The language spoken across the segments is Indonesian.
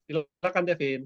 Silakan Devin.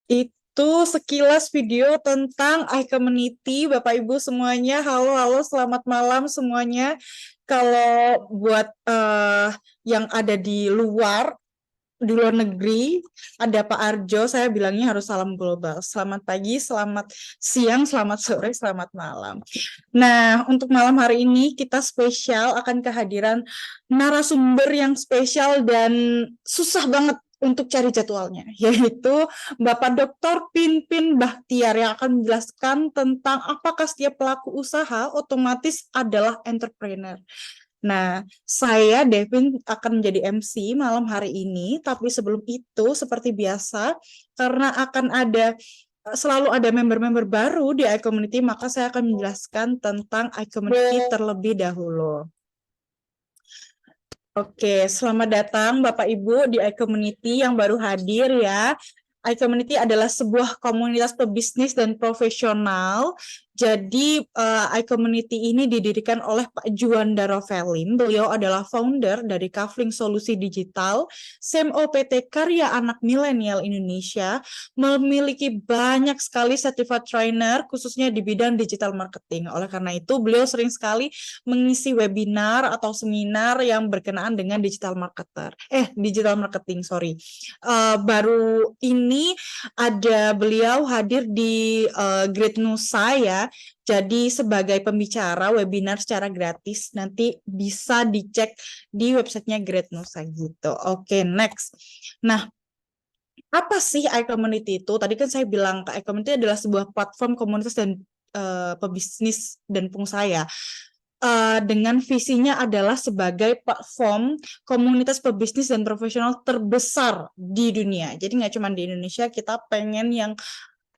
Itu sekilas video tentang iCommunity, Bapak Ibu semuanya. Halo, halo, selamat malam semuanya. Kalau buat yang ada di luar negeri, ada Pak Arjo, saya bilangnya harus salam global. Selamat pagi, selamat siang, selamat sore, selamat malam. Nah, untuk malam hari ini kita spesial akan kehadiran narasumber yang spesial dan susah banget untuk cari jadwalnya, yaitu Bapak Dr. Pinpin Bahtiar yang akan menjelaskan tentang apakah setiap pelaku usaha otomatis adalah entrepreneur. Nah, saya Devin akan menjadi MC malam hari ini, tapi sebelum itu seperti biasa, karena akan selalu ada member-member baru di iCommunity, maka saya akan menjelaskan tentang iCommunity terlebih dahulu. Oke, selamat datang Bapak Ibu di iCommunity yang baru hadir ya. iCommunity adalah sebuah komunitas pebisnis dan profesional. Jadi iCommunity ini didirikan oleh Pak Juanda Rovelin. Beliau adalah founder dari Kafling Solusi Digital, SEM-OPT Karya Anak Milenial Indonesia, memiliki banyak sekali certified trainer khususnya di bidang digital marketing. Oleh karena itu, beliau sering sekali mengisi webinar atau seminar yang berkenaan dengan digital marketing, sorry. Baru ini ada beliau hadir di Great Nusa ya. Jadi sebagai pembicara webinar secara gratis, nanti bisa dicek di websitenya Great Nusa gitu. Oke, next. Nah, apa sih iCommunity itu? Tadi kan saya bilang iCommunity adalah sebuah platform komunitas dan pebisnis dan pengusaha ya. Dengan visinya adalah sebagai platform komunitas pebisnis dan profesional terbesar di dunia. Jadi nggak cuma di Indonesia, kita pengen yang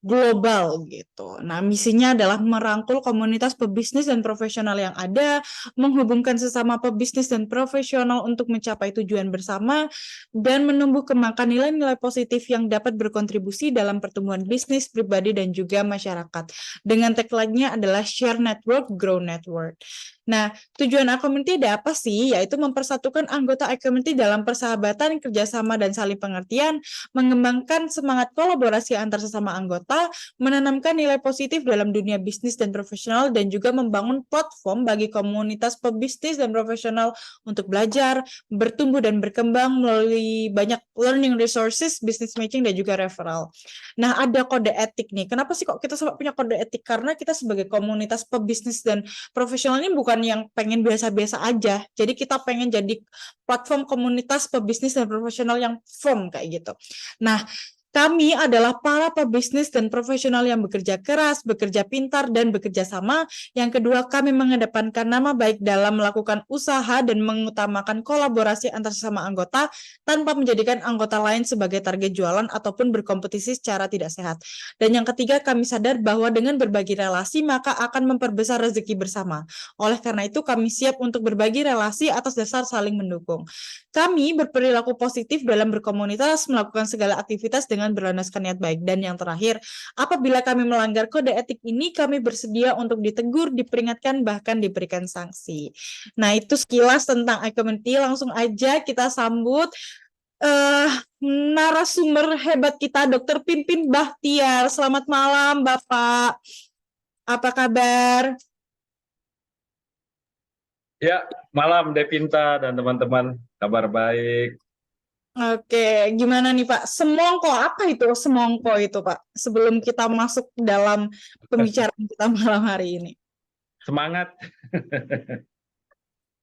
global gitu. Nah, misinya adalah merangkul komunitas pebisnis dan profesional yang ada, menghubungkan sesama pebisnis dan profesional untuk mencapai tujuan bersama, dan menumbuh kembangkan nilai-nilai positif yang dapat berkontribusi dalam pertumbuhan bisnis, pribadi, dan juga masyarakat. Dengan tagline-nya adalah Share Network, Grow Network. Nah, tujuan iCommunity ada apa sih? Yaitu mempersatukan anggota iCommunity dalam persahabatan, kerjasama, dan saling pengertian, mengembangkan semangat kolaborasi antar sesama anggota, menanamkan nilai positif dalam dunia bisnis dan profesional, dan juga membangun platform bagi komunitas pebisnis dan profesional untuk belajar, bertumbuh dan berkembang melalui banyak learning resources, business matching, dan juga referral. Nah, ada kode etik nih. Kenapa sih kok kita sampai punya kode etik? Karena kita sebagai komunitas pebisnis dan profesional ini bukan yang pengen biasa-biasa aja. Jadi kita pengen jadi platform komunitas pebisnis dan profesional yang firm kayak gitu. Nah, kami adalah para pebisnis dan profesional yang bekerja keras, bekerja pintar, dan bekerja sama. Yang kedua, kami mengedepankan nama baik dalam melakukan usaha dan mengutamakan kolaborasi antar sesama anggota tanpa menjadikan anggota lain sebagai target jualan ataupun berkompetisi secara tidak sehat. Dan yang ketiga, kami sadar bahwa dengan berbagi relasi, maka akan memperbesar rezeki bersama. Oleh karena itu, kami siap untuk berbagi relasi atas dasar saling mendukung. Kami berperilaku positif dalam berkomunitas, melakukan segala aktivitas dengan berlandaskan niat baik. Dan yang terakhir, apabila kami melanggar kode etik ini, kami bersedia untuk ditegur, diperingatkan, bahkan diberikan sanksi. Nah, itu sekilas tentang iCommunity. Langsung aja kita sambut narasumber hebat kita, Dr. Pinpin Bahtiar. Selamat malam, Bapak. Apa kabar? Ya, malam Devinta dan teman-teman, kabar baik. Oke, gimana nih Pak? Semongko, apa itu semongko itu Pak? Sebelum kita masuk dalam pembicaraan kita malam hari ini. Semangat.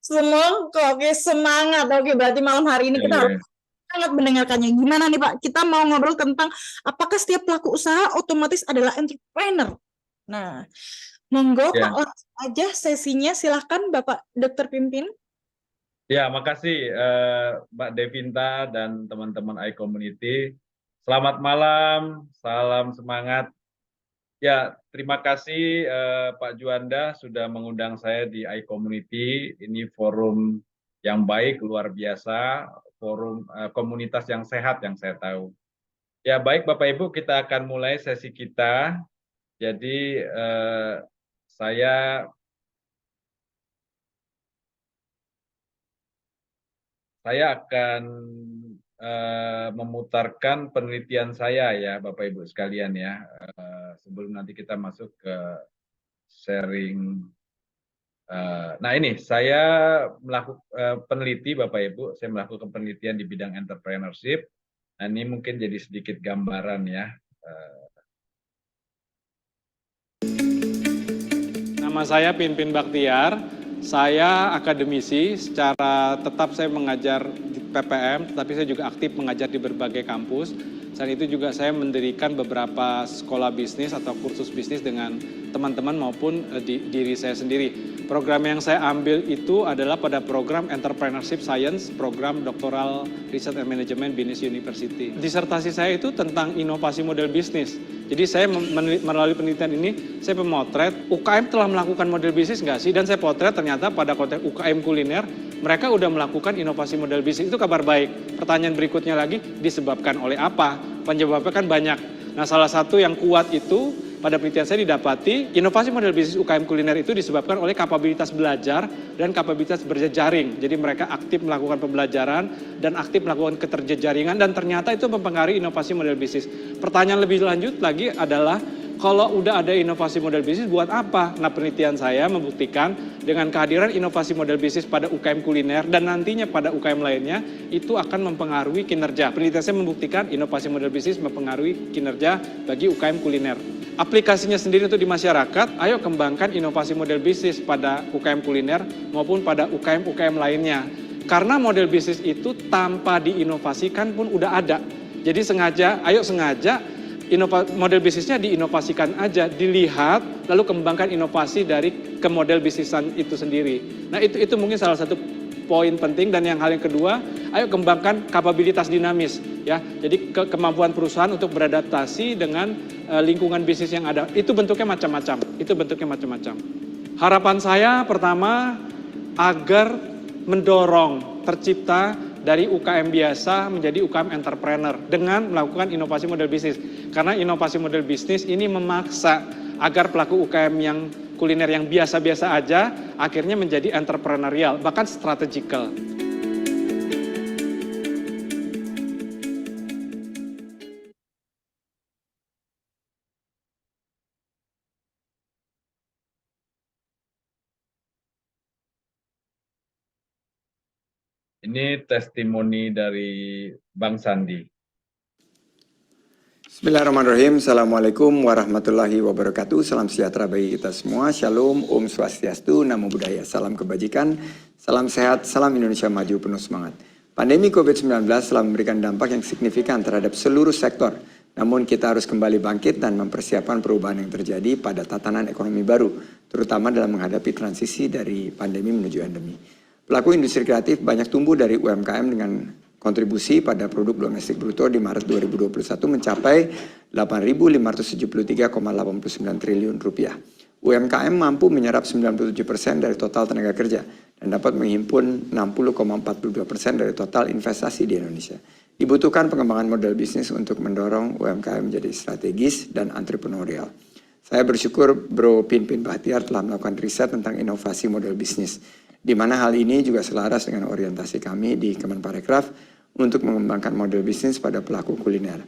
Semongko, oke semangat. Oke, berarti malam hari ini kita harus Eh, sangat mendengarkannya. Gimana nih Pak? Kita mau ngobrol tentang apakah setiap pelaku usaha otomatis adalah entrepreneur. Nah, monggo Pak, Ya, langsung aja sesinya. Silahkan Bapak Dokter Pimpin. ya, makasih Mbak Devinta dan teman-teman iCommunity. Selamat malam, salam semangat. Ya, terima kasih Pak Juanda sudah mengundang saya di iCommunity. Ini forum yang baik, luar biasa, forum komunitas yang sehat yang saya tahu. Ya, baik Bapak Ibu, kita akan mulai sesi kita. Jadi saya akan memutarkan penelitian saya ya Bapak Ibu sekalian ya. Sebelum nanti kita masuk ke sharing. Nah ini saya melakukan peneliti Bapak Ibu, saya melakukan penelitian di bidang entrepreneurship. Nah ini mungkin jadi sedikit gambaran ya. Nama saya Pinpin Baktiar, saya akademisi, secara tetap saya mengajar di PPM, tetapi saya juga aktif mengajar di berbagai kampus. Selain itu juga saya mendirikan beberapa sekolah bisnis atau kursus bisnis dengan teman-teman maupun diri saya sendiri. Program yang saya ambil itu adalah pada program Entrepreneurship Science, program Doctoral Research and Management Business University. Disertasi saya itu tentang inovasi model bisnis. Jadi saya melalui penelitian ini, saya memotret UKM telah melakukan model bisnis nggak sih? Dan saya potret ternyata pada konteks UKM kuliner, mereka udah melakukan inovasi model bisnis. Itu kabar baik. Pertanyaan berikutnya lagi, disebabkan oleh apa? Penyebabnya kan banyak. Nah salah satu yang kuat itu, pada penelitian saya didapati, inovasi model bisnis UKM kuliner itu disebabkan oleh kapabilitas belajar dan kapabilitas berjejaring. Jadi mereka aktif melakukan pembelajaran dan aktif melakukan keterjejaringan dan ternyata itu mempengaruhi inovasi model bisnis. Pertanyaan lebih lanjut lagi adalah, kalau udah ada inovasi model bisnis buat apa? Nah penelitian saya membuktikan dengan kehadiran inovasi model bisnis pada UKM kuliner dan nantinya pada UKM lainnya itu akan mempengaruhi kinerja. Penelitian saya membuktikan inovasi model bisnis mempengaruhi kinerja bagi UKM kuliner. Aplikasinya sendiri untuk di masyarakat, ayo kembangkan inovasi model bisnis pada UKM kuliner maupun pada UKM-UKM lainnya. Karena model bisnis itu tanpa diinovasikan pun udah ada. Jadi ayo sengaja model bisnisnya diinovasikan aja, dilihat, lalu kembangkan inovasi dari ke model bisnisan itu sendiri. Nah itu mungkin salah satu poin penting. Dan hal yang kedua, ayo kembangkan kapabilitas dinamis ya. Jadi kemampuan perusahaan untuk beradaptasi dengan lingkungan bisnis yang ada. Itu bentuknya macam-macam. Harapan saya pertama agar mendorong tercipta dari UKM biasa menjadi UKM entrepreneur dengan melakukan inovasi model bisnis. Karena inovasi model bisnis ini memaksa agar pelaku UKM yang kuliner yang biasa-biasa aja akhirnya menjadi entrepreneurial, bahkan strategical. Ini testimoni dari Bang Sandi. Bismillahirrahmanirrahim. Assalamualaikum warahmatullahi wabarakatuh. Salam sejahtera bagi kita semua. Shalom, Om Swastiastu, Namo Buddhaya. Salam kebajikan, salam sehat, salam Indonesia maju penuh semangat. Pandemi COVID-19 telah memberikan dampak yang signifikan terhadap seluruh sektor. Namun kita harus kembali bangkit dan mempersiapkan perubahan yang terjadi pada tatanan ekonomi baru, terutama dalam menghadapi transisi dari pandemi menuju endemi. Pelaku industri kreatif banyak tumbuh dari UMKM dengan kontribusi pada produk domestik bruto di Maret 2021 mencapai 8.573,89 triliun rupiah. UMKM mampu menyerap 97% dari total tenaga kerja dan dapat menghimpun 60,42% dari total investasi di Indonesia. Dibutuhkan pengembangan model bisnis untuk mendorong UMKM menjadi strategis dan entrepreneurial. Saya bersyukur Bro Pinpin Baktiar telah melakukan riset tentang inovasi model bisnis, di mana hal ini juga selaras dengan orientasi kami di Kemenparekraf untuk mengembangkan model bisnis pada pelaku kuliner.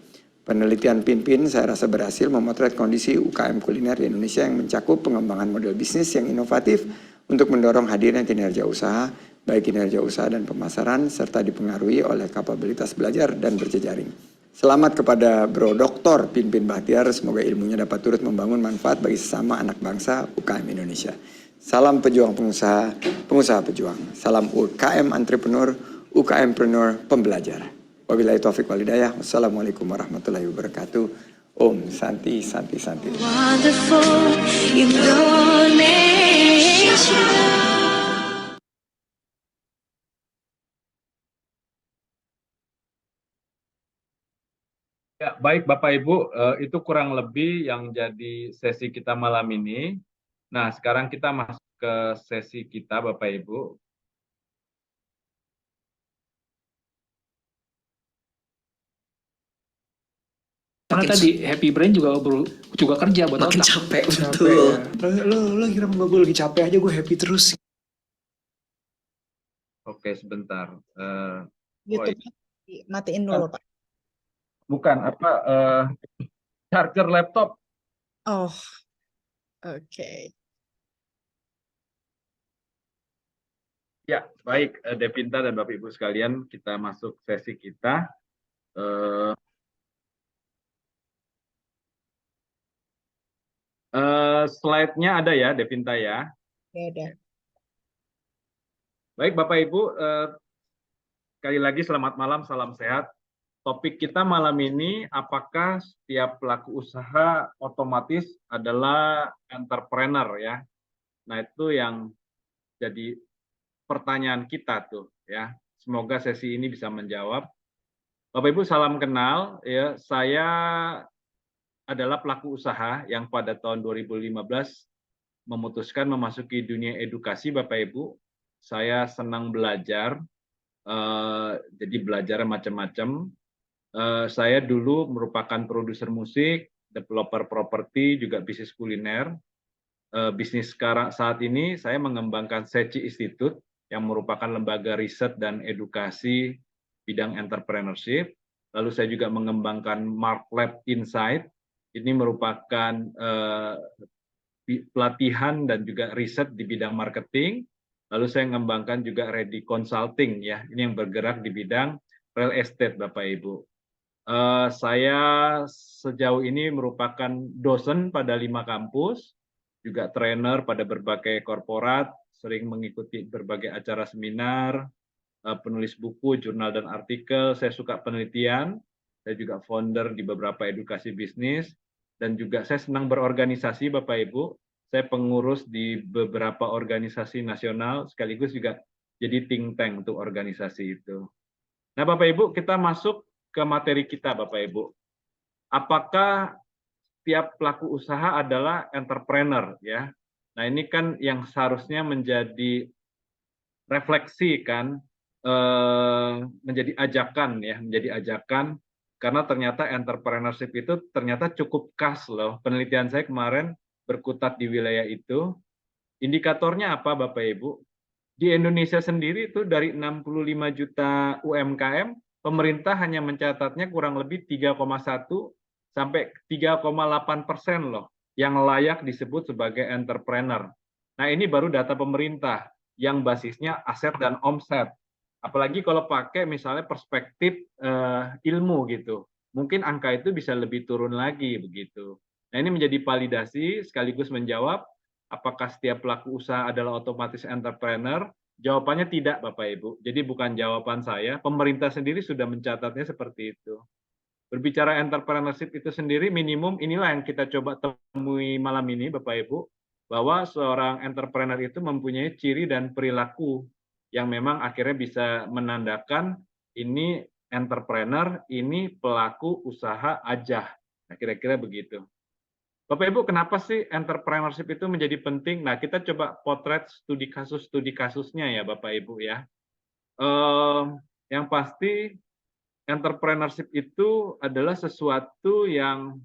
Penelitian Pinpin saya rasa berhasil memotret kondisi UKM kuliner di Indonesia yang mencakup pengembangan model bisnis yang inovatif, untuk mendorong hadirnya kinerja usaha, baik kinerja usaha dan pemasaran, serta dipengaruhi oleh kapabilitas belajar dan berjejaring. Selamat kepada Bro Dr. Pinpin Bahtiar, semoga ilmunya dapat turut membangun manfaat bagi sesama anak bangsa UKM Indonesia. Salam pejuang pengusaha, pengusaha pejuang. Salam UKM entrepreneur, UKMpreneur pembelajar. Wabillahi taufiq walhidayah. Wassalamualaikum warahmatullahi wabarakatuh. Om Santi Santi Santi. Wonderful Indonesia. Ya, baik Bapak Ibu, itu kurang lebih yang jadi sesi kita malam ini. Nah, sekarang kita masuk ke sesi kita Bapak Ibu. Karena tadi Happy Brain juga kerja buat makin otak. capek, betul. Ya. Lo kira gue lagi capek aja, gue happy terus. Oke, sebentar. YouTube matiin dulu, Pak. Bukan, charger laptop. Oh, oke. Ya, baik Devinta dan Bapak Ibu sekalian, kita masuk sesi kita. Slide-nya ada ya, Devinta ya. Ya, ada. Baik Bapak Ibu, sekali lagi selamat malam, salam sehat. Topik kita malam ini, apakah setiap pelaku usaha otomatis adalah entrepreneur ya? Nah itu yang jadi pertanyaan kita tuh ya. Semoga sesi ini bisa menjawab. Bapak Ibu salam kenal ya. Saya adalah pelaku usaha yang pada tahun 2015 memutuskan memasuki dunia edukasi Bapak Ibu. Saya senang belajar, jadi belajar macam-macam. Saya dulu merupakan produser musik, developer properti, juga bisnis kuliner. Bisnis sekarang saat ini saya mengembangkan SECI Institute yang merupakan lembaga riset dan edukasi bidang entrepreneurship. Lalu saya juga mengembangkan Mark Lab Insight. Ini merupakan pelatihan dan juga riset di bidang marketing. Lalu saya mengembangkan juga Ready Consulting ya. Ini yang bergerak di bidang real estate Bapak Ibu. Saya sejauh ini merupakan dosen pada 5 kampus, juga trainer pada berbagai korporat, sering mengikuti berbagai acara seminar, penulis buku, jurnal dan artikel. Saya suka penelitian, saya juga founder di beberapa edukasi bisnis, dan juga saya senang berorganisasi Bapak Ibu. Saya pengurus di beberapa organisasi nasional, sekaligus juga jadi think tank untuk organisasi itu. Nah Bapak Ibu, kita masuk ke materi kita Bapak Ibu. Apakah tiap pelaku usaha adalah entrepreneur ya? Nah ini kan yang seharusnya menjadi refleksi kan, menjadi ajakan ya, menjadi ajakan karena ternyata entrepreneurship itu ternyata cukup khas loh. Penelitian saya kemarin berkutat di wilayah itu. Indikatornya apa Bapak Ibu? Di Indonesia sendiri itu dari 65 juta UMKM, pemerintah hanya mencatatnya kurang lebih 3,1 sampai 3,8% loh yang layak disebut sebagai entrepreneur. Nah ini baru data pemerintah yang basisnya aset dan omset. Apalagi kalau pakai misalnya perspektif ilmu gitu, mungkin angka itu bisa lebih turun lagi begitu. Nah ini menjadi validasi sekaligus menjawab apakah setiap pelaku usaha adalah otomatis entrepreneur. Jawabannya tidak Bapak Ibu. Jadi bukan jawaban saya, pemerintah sendiri sudah mencatatnya seperti itu. Berbicara entrepreneurship itu sendiri minimum inilah yang kita coba temui malam ini Bapak Ibu, bahwa seorang entrepreneur itu mempunyai ciri dan perilaku yang memang akhirnya bisa menandakan ini entrepreneur, ini pelaku usaha aja. Nah, kira-kira begitu. Bapak Ibu, kenapa sih entrepreneurship itu menjadi penting? Nah, kita coba potret studi kasusnya ya Bapak Ibu ya. Yang pasti entrepreneurship itu adalah sesuatu yang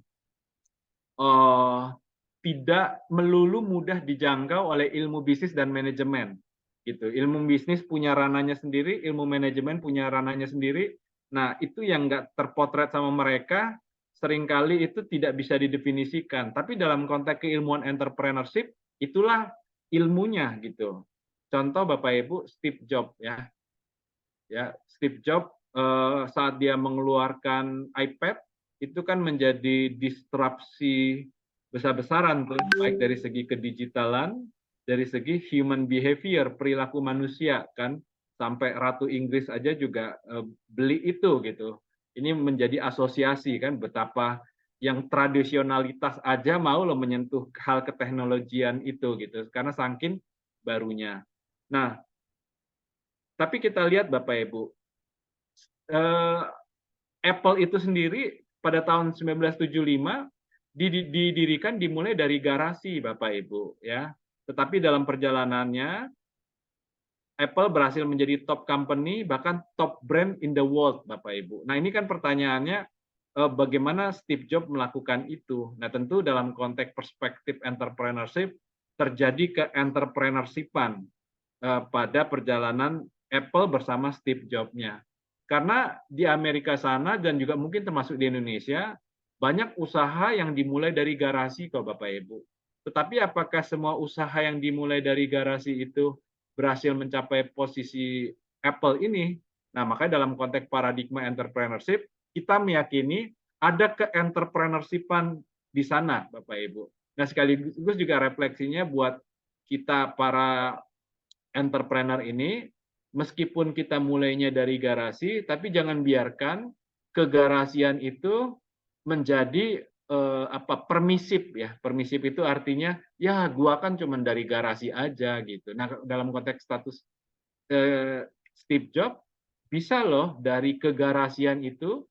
tidak melulu mudah dijangkau oleh ilmu bisnis dan manajemen. Gitu. Ilmu bisnis punya ranahnya sendiri, ilmu manajemen punya ranahnya sendiri. Nah, itu yang nggak terpotret sama mereka, seringkali itu tidak bisa didefinisikan. Tapi dalam konteks keilmuan entrepreneurship, itulah ilmunya gitu. Contoh Bapak Ibu Steve Jobs ya. Steve Jobs saat dia mengeluarkan iPad itu kan menjadi disrupsi besar-besaran tuh, baik dari segi kedigitalan, dari segi human behavior, perilaku manusia kan, sampai Ratu Inggris aja juga beli itu gitu. Ini menjadi asosiasi kan, betapa yang tradisionalitas aja mau loh menyentuh hal keteknologian itu gitu, karena saking barunya. Nah, tapi kita lihat Bapak Ibu, Apple itu sendiri pada tahun 1975 didirikan dimulai dari garasi Bapak Ibu ya. Tetapi dalam perjalanannya Apple berhasil menjadi top company bahkan top brand in the world Bapak Ibu. Nah, ini kan pertanyaannya bagaimana Steve Jobs melakukan itu. Nah, tentu dalam konteks perspektif entrepreneurship terjadi ke-entrepreneurshipan pada perjalanan Apple bersama Steve Jobs-nya. Karena di Amerika sana dan juga mungkin termasuk di Indonesia, banyak usaha yang dimulai dari garasi kok Bapak Ibu. Tetapi apakah semua usaha yang dimulai dari garasi itu berhasil mencapai posisi Apple ini? Nah, makanya dalam konteks paradigma entrepreneurship, kita meyakini ada ke-entrepreneurshipan di sana Bapak Ibu. Nah, sekaligus juga refleksinya buat kita para entrepreneur ini, meskipun kita mulainya dari garasi, tapi jangan biarkan kegarasian itu menjadi permisif ya. Permisif itu artinya ya gua kan cuma dari garasi aja gitu. Nah, dalam konteks status Steve Jobs bisa loh dari kegarasian itu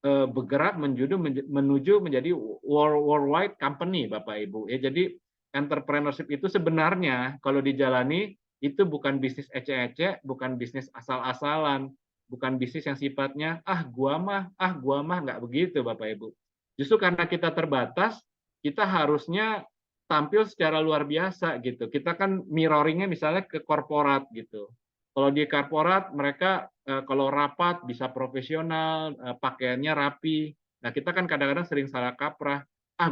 bergerak menuju menjadi worldwide company Bapak Ibu. Ya, jadi entrepreneurship itu sebenarnya kalau dijalani itu bukan bisnis ecek-ecek, bukan bisnis asal-asalan, bukan bisnis yang sifatnya gua mah nggak begitu Bapak Ibu. Justru karena kita terbatas, kita harusnya tampil secara luar biasa gitu. Kita kan mirroringnya misalnya ke korporat gitu. Kalau di korporat mereka kalau rapat bisa profesional, pakaiannya rapi. Nah, kita kan kadang-kadang sering salah kaprah.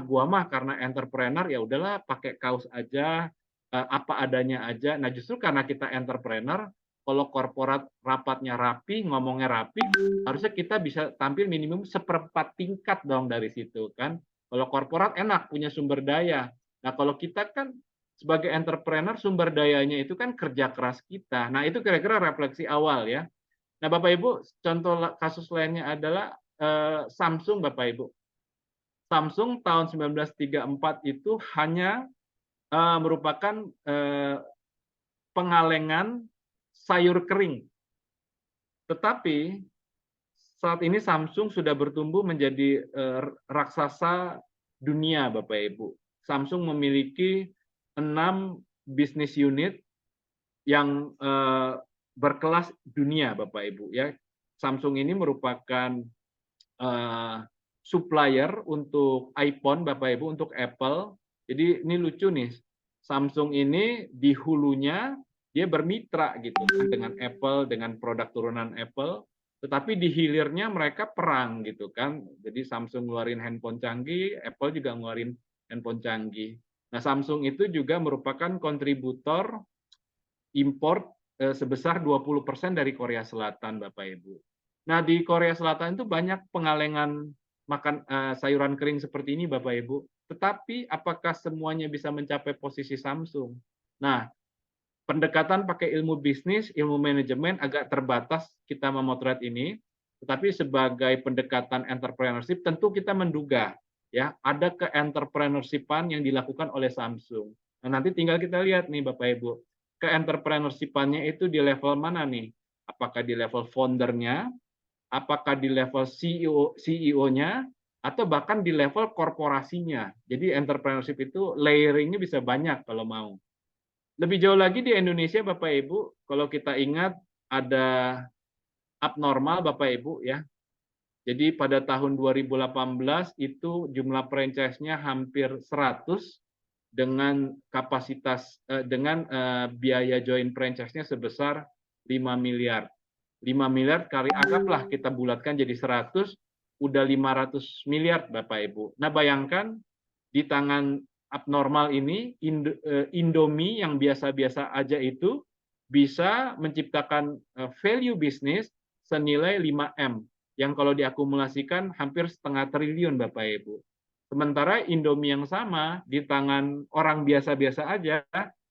Gua mah karena entrepreneur ya udahlah pakai kaos aja, apa adanya aja. Nah, justru karena kita entrepreneur, kalau korporat rapatnya rapi, ngomongnya rapi, harusnya kita bisa tampil minimum seperempat tingkat dong dari situ kan. Kalau korporat enak punya sumber daya. Nah, kalau kita kan sebagai entrepreneur sumber dayanya itu kan kerja keras kita. Nah, itu kira-kira refleksi awal ya. Nah, Bapak Ibu, contoh kasus lainnya adalah Samsung Bapak Ibu. Samsung tahun 1934 itu hanya merupakan pengalengan sayur kering. Tetapi saat ini Samsung sudah bertumbuh menjadi raksasa dunia Bapak Ibu. Samsung memiliki 6 bisnis unit yang berkelas dunia Bapak Ibu ya. Samsung ini merupakan supplier untuk iPhone Bapak Ibu, untuk Apple. Jadi ini lucu nih. Samsung ini di hulunya dia bermitra gitu dengan Apple, dengan produk turunan Apple, tetapi di hilirnya mereka perang gitu kan. Jadi Samsung ngeluarin handphone canggih, Apple juga ngeluarin handphone canggih. Nah, Samsung itu juga merupakan kontributor import sebesar 20% dari Korea Selatan, Bapak Ibu. Nah, di Korea Selatan itu banyak pengalengan makan sayuran kering seperti ini, Bapak Ibu. Tetapi apakah semuanya bisa mencapai posisi Samsung? Nah, pendekatan pakai ilmu bisnis, ilmu manajemen agak terbatas kita memotret ini. Tetapi sebagai pendekatan entrepreneurship, tentu kita menduga ya ada ke-entrepreneurshipan yang dilakukan oleh Samsung. Nah, nanti tinggal kita lihat nih Bapak Ibu, ke-entrepreneurshipannya itu di level mana nih? Apakah di level foundernya, apakah di level CEO-nya, atau bahkan di level korporasinya. Jadi entrepreneurship itu layering-nya bisa banyak kalau mau. Lebih jauh lagi di Indonesia Bapak Ibu, kalau kita ingat ada abnormal Bapak Ibu ya. Jadi pada tahun 2018 itu jumlah franchise-nya hampir 100 dengan kapasitas dengan biaya join franchise-nya sebesar 5 miliar. 5 miliar kali anggaplah kita bulatkan jadi 100, udah 500 miliar Bapak Ibu. Nah, bayangkan di tangan abnormal ini, Indomie yang biasa-biasa aja itu bisa menciptakan value bisnis senilai 5M, yang kalau diakumulasikan hampir setengah triliun Bapak Ibu. Sementara Indomie yang sama di tangan orang biasa-biasa aja,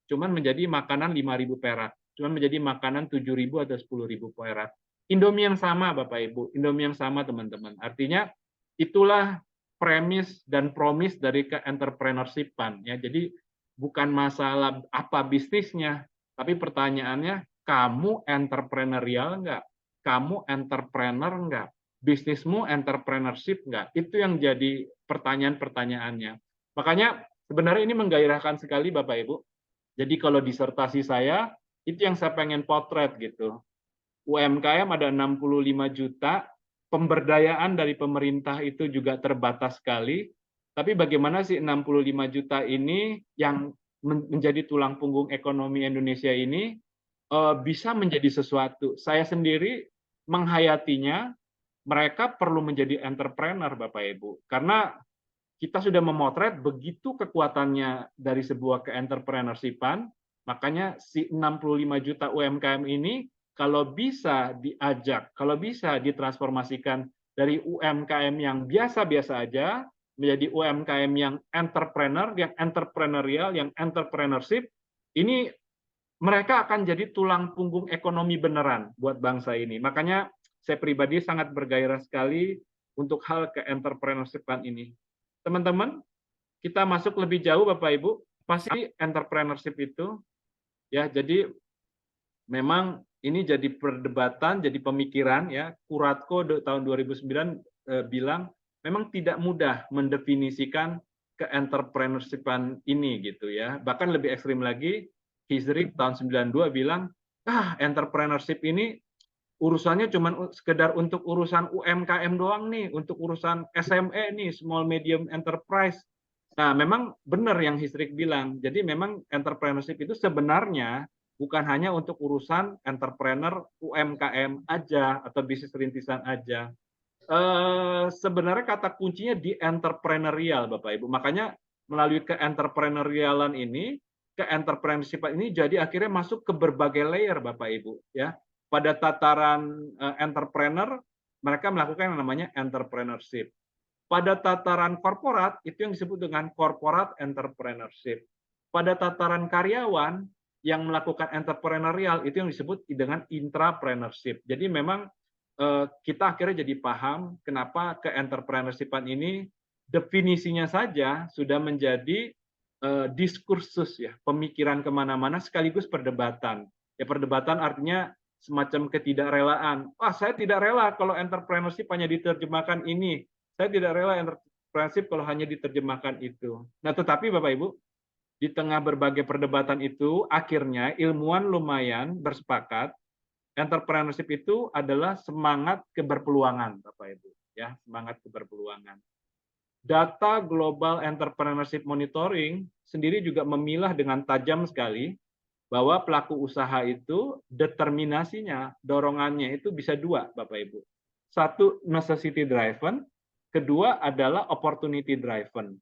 cuman menjadi makanan 5.000 perak, cuman menjadi makanan 7.000 atau 10.000 perak. Indomie yang sama Bapak Ibu, Indomie yang sama teman-teman. Artinya itulah premis dan promise dari ke-entrepreneurship-an ya. Jadi bukan masalah apa bisnisnya, tapi pertanyaannya, kamu entrepreneurial nggak? Kamu entrepreneur nggak? Bisnismu entrepreneurship nggak? Itu yang jadi pertanyaan-pertanyaannya. Makanya sebenarnya ini menggairahkan sekali Bapak Ibu. Jadi kalau disertasi saya, itu yang saya pengen potret gitu. UMKM ada 65 juta, pemberdayaan dari pemerintah itu juga terbatas sekali, tapi bagaimana sih 65 juta ini yang menjadi tulang punggung ekonomi Indonesia ini bisa menjadi sesuatu. Saya sendiri menghayatinya, mereka perlu menjadi entrepreneur Bapak Ibu, karena kita sudah memotret begitu kekuatannya dari sebuah ke-entrepreneurship-an, makanya si 65 juta UMKM ini kalau bisa diajak, kalau bisa ditransformasikan dari UMKM yang biasa-biasa aja menjadi UMKM yang entrepreneur, yang entrepreneurial, yang entrepreneurship, ini mereka akan jadi tulang punggung ekonomi beneran buat bangsa ini. Makanya saya pribadi sangat bergairah sekali untuk hal ke-entrepreneurship-an ini. Teman-teman, kita masuk lebih jauh Bapak Ibu, pasti entrepreneurship itu ya, jadi memang ini jadi perdebatan, jadi pemikiran ya. Kuratko tahun 2009 bilang memang tidak mudah mendefinisikan ke-entrepreneurship-an ini gitu ya. Bahkan lebih ekstrim lagi, Hizrik tahun 92 bilang, entrepreneurship ini urusannya cuma sekedar untuk urusan UMKM doang nih, untuk urusan SME nih, small medium enterprise. Nah, memang benar yang Hizrik bilang. Jadi memang entrepreneurship itu sebenarnya bukan hanya untuk urusan entrepreneur UMKM aja atau bisnis rintisan aja. Sebenarnya kata kuncinya di entrepreneurial Bapak Ibu. Makanya melalui ke-entrepreneurialan ini, ke-entrepreneurship ini jadi akhirnya masuk ke berbagai layer Bapak Ibu ya. Pada tataran entrepreneur, mereka melakukan yang namanya entrepreneurship. Pada tataran korporat, itu yang disebut dengan corporate entrepreneurship. Pada tataran karyawan, yang melakukan entrepreneurial, itu yang disebut dengan intrapreneurship. Jadi memang kita akhirnya jadi paham kenapa ke-entrepreneurship-an ini definisinya saja sudah menjadi diskursus ya, pemikiran kemana-mana sekaligus perdebatan. Ya perdebatan artinya semacam ketidakrelaan. Saya tidak rela kalau entrepreneurship hanya diterjemahkan ini. Saya tidak rela entrepreneurship kalau hanya diterjemahkan itu. Nah, tetapi Bapak Ibu, di tengah berbagai perdebatan itu, akhirnya ilmuwan lumayan bersepakat, entrepreneurship itu adalah semangat keberpeluangan, Bapak Ibu. Ya, semangat keberpeluangan. Data Global Entrepreneurship Monitoring sendiri juga memilah dengan tajam sekali bahwa pelaku usaha itu determinasinya, dorongannya itu bisa dua, Bapak Ibu. Satu, necessity driven, kedua adalah opportunity driven.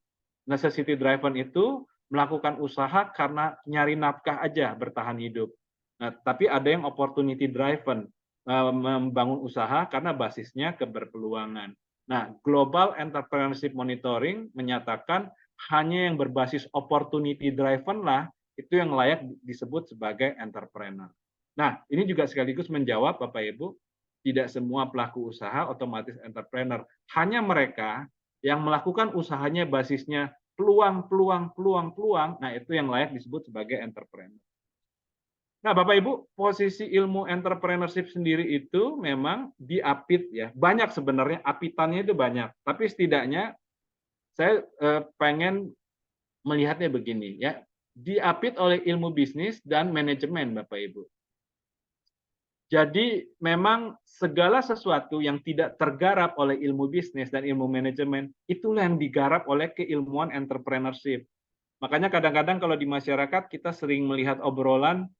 Necessity driven itu melakukan usaha karena nyari nafkah aja bertahan hidup. Nah, tapi ada yang opportunity driven, membangun usaha karena basisnya keberpeluangan. Nah, Global Entrepreneurship Monitoring menyatakan hanya yang berbasis opportunity driven lah itu yang layak disebut sebagai entrepreneur. Nah, ini juga sekaligus menjawab Bapak Ibu, tidak semua pelaku usaha otomatis entrepreneur. Hanya mereka yang melakukan usahanya basisnya peluang, nah itu yang layak disebut sebagai entrepreneur. Nah, Bapak Ibu, posisi ilmu entrepreneurship sendiri itu memang diapit ya. Banyak sebenarnya, apitannya itu banyak. Tapi setidaknya saya pengen melihatnya begini ya. Diapit oleh ilmu bisnis dan manajemen, Bapak Ibu. Jadi memang segala sesuatu yang tidak tergarap oleh ilmu bisnis dan ilmu manajemen, itulah yang digarap oleh keilmuan entrepreneurship. Makanya kadang-kadang kalau di masyarakat kita sering melihat obrolan,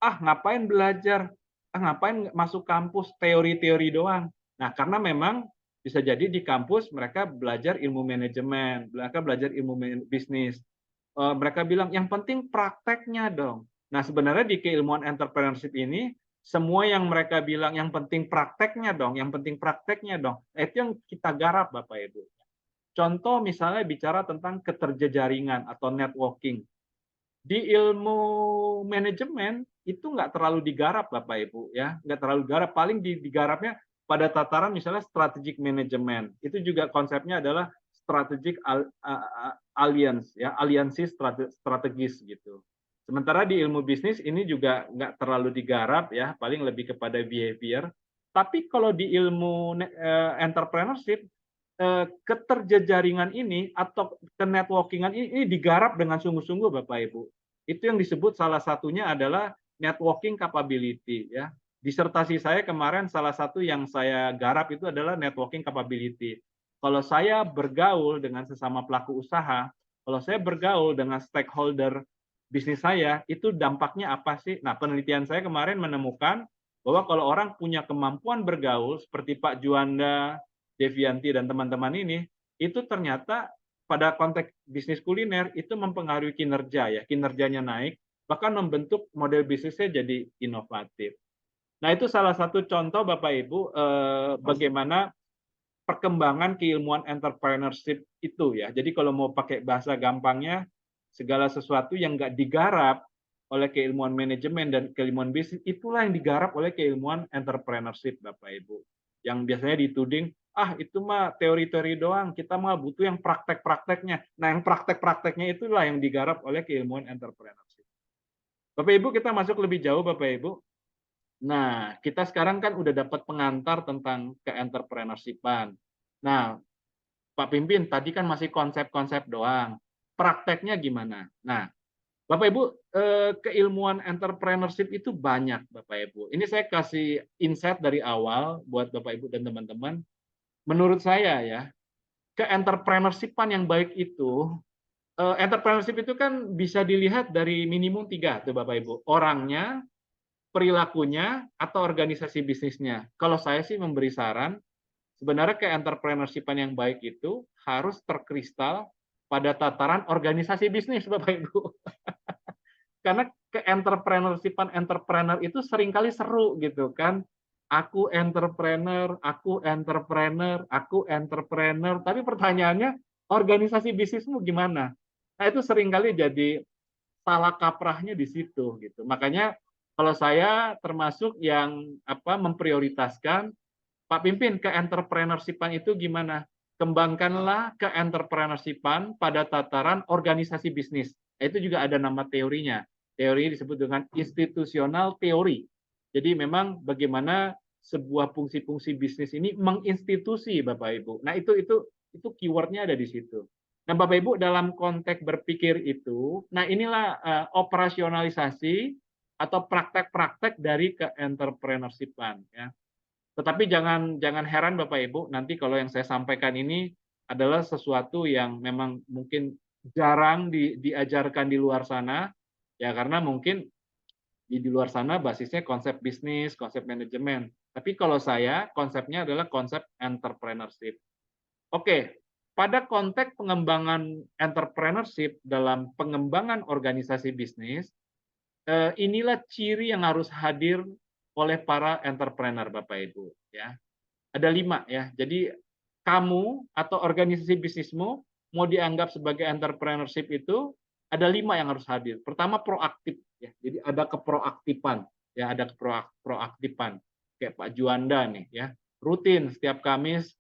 ngapain belajar, ngapain masuk kampus, teori-teori doang. Nah, karena memang Bisa jadi di kampus mereka belajar ilmu manajemen, mereka belajar ilmu bisnis. Mereka bilang yang penting prakteknya dong. Nah, sebenarnya di keilmuan entrepreneurship ini semua yang mereka bilang yang penting prakteknya dong, yang penting prakteknya dong. Itu yang kita garap Bapak Ibu. Contoh misalnya bicara tentang keterjejaringan atau networking. Di ilmu manajemen itu nggak terlalu digarap Bapak Ibu ya, nggak terlalu digarap, paling digarapnya pada tataran misalnya strategic management. Itu juga konsepnya adalah strategic alliance ya, aliansi strategis gitu. Sementara di ilmu bisnis ini juga nggak terlalu digarap ya, paling lebih kepada behavior. Tapi kalau di ilmu entrepreneurship, keterjejaringan ini atau kenetworkingan ini digarap dengan sungguh-sungguh Bapak Ibu. Itu yang disebut salah satunya adalah networking capability ya. Disertasi saya kemarin salah satu yang saya garap itu adalah networking capability. Kalau saya bergaul dengan sesama pelaku usaha, kalau saya bergaul dengan stakeholder bisnis saya, itu dampaknya apa sih? Nah, penelitian saya kemarin menemukan bahwa kalau orang punya kemampuan bergaul seperti Pak Juanda, Devianti dan teman-teman ini, itu ternyata pada konteks bisnis kuliner itu mempengaruhi kinerja ya, kinerjanya naik, bahkan membentuk model bisnisnya jadi inovatif. Nah, itu salah satu contoh Bapak Ibu bagaimana perkembangan keilmuan entrepreneurship itu ya. Jadi kalau mau pakai bahasa gampangnya, segala sesuatu yang nggak digarap oleh keilmuan manajemen dan keilmuan bisnis, itulah yang digarap oleh keilmuan entrepreneurship Bapak Ibu. Yang biasanya dituding, itu mah teori-teori doang, kita mah butuh yang praktek-prakteknya. Nah, yang praktek-prakteknya itulah yang digarap oleh keilmuan entrepreneurship. Bapak Ibu, kita masuk lebih jauh Bapak Ibu. Nah, kita sekarang kan udah dapat pengantar tentang ke-entrepreneurshipan. Nah, Pak Pimpin, tadi kan masih konsep-konsep doang. Prakteknya gimana? Nah, Bapak Ibu, keilmuan entrepreneurship itu banyak, Bapak Ibu. Ini saya kasih insight dari awal buat Bapak Ibu dan teman-teman. Menurut saya ya, ke-entrepreneurshipan yang baik itu, entrepreneurship itu kan bisa dilihat dari minimum 3 tuh Bapak Ibu. Orangnya, perilakunya, atau organisasi bisnisnya. Kalau saya sih memberi saran, sebenarnya ke-entrepreneurshipan yang baik itu harus terkristal pada tataran organisasi bisnis, Bapak Ibu. Karena ke-entrepreneurshipan entrepreneur itu seringkali seru gitu kan. Aku entrepreneur, aku entrepreneur, aku entrepreneur. Tapi pertanyaannya, organisasi bisnismu gimana? Nah, itu seringkali jadi salah kaprahnya di situ gitu. Makanya kalau saya termasuk yang memprioritaskan, Pak Pimpin, ke-entrepreneurshipan itu gimana? Kembangkanlah ke-entrepreneurshipan pada tataran organisasi bisnis. Itu juga ada nama teorinya. Teori disebut dengan institusional teori. Jadi memang bagaimana sebuah fungsi-fungsi bisnis ini menginstitusi Bapak Ibu. Nah, itu keywordnya ada di situ. Nah, Bapak Ibu dalam konteks berpikir itu, nah inilah operasionalisasi atau praktek-praktek dari ke-entrepreneurshipan ya. Tetapi jangan heran Bapak Ibu, nanti kalau yang saya sampaikan ini adalah sesuatu yang memang mungkin jarang diajarkan di luar sana, ya karena mungkin di luar sana basisnya konsep bisnis, konsep manajemen. Tapi kalau saya, konsepnya adalah konsep entrepreneurship. Oke, pada konteks pengembangan entrepreneurship dalam pengembangan organisasi bisnis, inilah ciri yang harus hadir oleh para entrepreneur Bapak Ibu ya. Ada 5 ya. Jadi kamu atau organisasi bisnismu mau dianggap sebagai entrepreneurship itu ada 5 yang harus hadir. Pertama proaktif ya. Jadi ada keproaktifan ya, ada proaktifan. Kayak Pak Juanda nih ya. Rutin setiap Kamis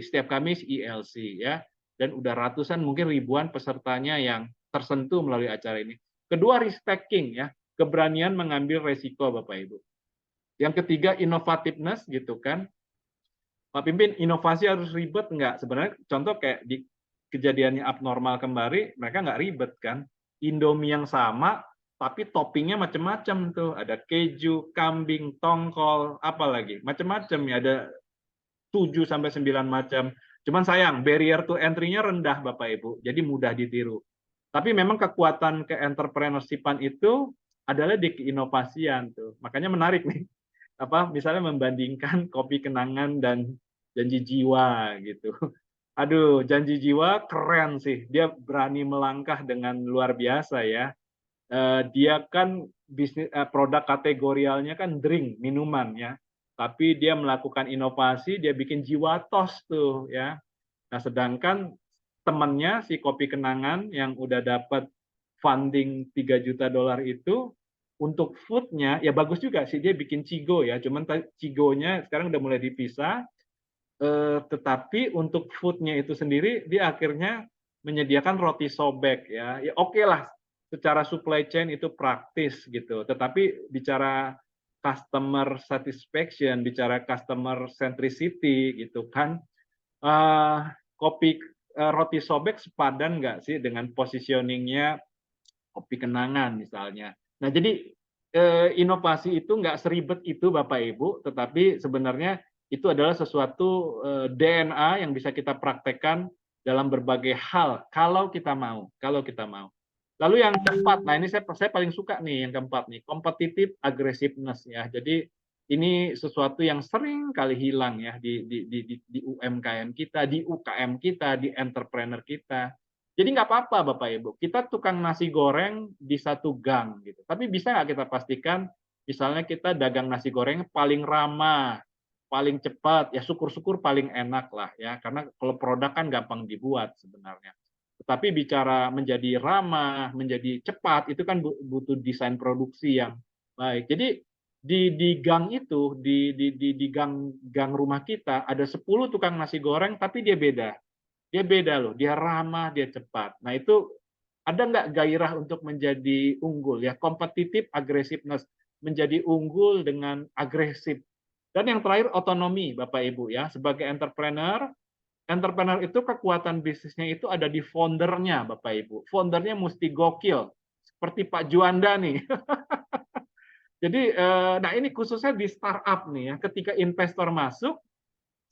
setiap Kamis ILC ya. Dan udah ratusan mungkin ribuan pesertanya yang tersentuh melalui acara ini. Kedua risk taking ya, keberanian mengambil resiko Bapak Ibu. Yang ketiga innovativeness gitu kan. Pak Pimpin, inovasi harus ribet enggak? Sebenarnya contoh kayak di kejadiannya abnormal kembali, mereka nggak ribet kan. Indomie yang sama, tapi toppingnya macam-macam tuh. Ada keju, kambing, tongkol, apa lagi? Macam-macam ya, ada 7-9 macam. Cuman sayang, barrier to entry-nya rendah Bapak Ibu, jadi mudah ditiru. Tapi memang kekuatan ke-entrepreneurshipan itu adalah di keinovasian tuh. Makanya menarik nih. Misalnya membandingkan kopi kenangan dan janji jiwa gitu. Aduh, janji jiwa keren sih. Dia berani melangkah dengan luar biasa ya. Dia kan bisnis produk kategorialnya kan drink, minuman ya. Tapi dia melakukan inovasi, dia bikin jiwa tos tuh ya. Nah, sedangkan temannya si Kopi Kenangan yang udah dapat funding $3 juta itu untuk foodnya ya bagus juga sih, dia bikin Cigo ya. Cuman Cigonya sekarang udah mulai dipisah. Tetapi untuk foodnya itu sendiri dia akhirnya menyediakan roti sobek ya. Ya oke lah, secara supply chain itu praktis gitu. Tetapi bicara customer satisfaction, bicara customer centricity gitu kan, roti sobek sepadan nggak sih dengan positioningnya Kopi Kenangan misalnya. Nah jadi inovasi itu nggak seribet itu Bapak Ibu, tetapi sebenarnya itu adalah sesuatu DNA yang bisa kita praktekkan dalam berbagai hal kalau kita mau, Lalu yang keempat, nah ini saya paling suka nih yang keempat nih, competitive aggressiveness ya. Jadi ini sesuatu yang sering kali hilang ya di UMKM kita, di UKM kita, di entrepreneur kita. Jadi nggak apa-apa Bapak Ibu, kita tukang nasi goreng di satu gang gitu. Tapi bisa nggak kita pastikan, misalnya kita dagang nasi goreng paling ramah, paling cepat, ya syukur-syukur paling enak lah ya. Karena kalau produk kan gampang dibuat sebenarnya. Tetapi bicara menjadi ramah, menjadi cepat, itu kan butuh desain produksi yang baik. Jadi di gang itu, di gang rumah kita, ada 10 tukang nasi goreng, tapi dia beda. Dia beda loh, dia ramah, dia cepat. Nah itu ada nggak gairah untuk menjadi unggul ya, competitive aggressiveness, menjadi unggul dengan agresif. Dan yang terakhir otonomi Bapak Ibu ya, sebagai entrepreneur itu kekuatan bisnisnya itu ada di foundernya Bapak Ibu. Foundernya mesti gokil, seperti Pak Juanda nih. Jadi, nah ini khususnya di startup nih ya, ketika investor masuk,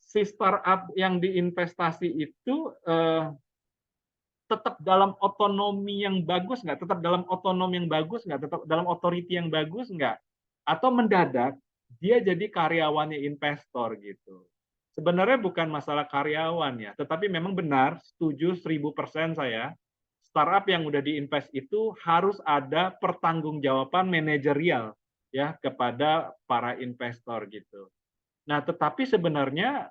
si startup yang diinvestasi itu tetap dalam otonomi yang bagus nggak? Tetap dalam otonomi yang bagus nggak? Tetap dalam authority yang bagus nggak? Atau mendadak dia jadi karyawannya investor gitu. Sebenarnya bukan masalah karyawan ya, tetapi memang benar, setuju 1000% saya, startup yang udah diinvest itu harus ada pertanggungjawaban manajerial ya kepada para investor gitu. Nah, tetapi sebenarnya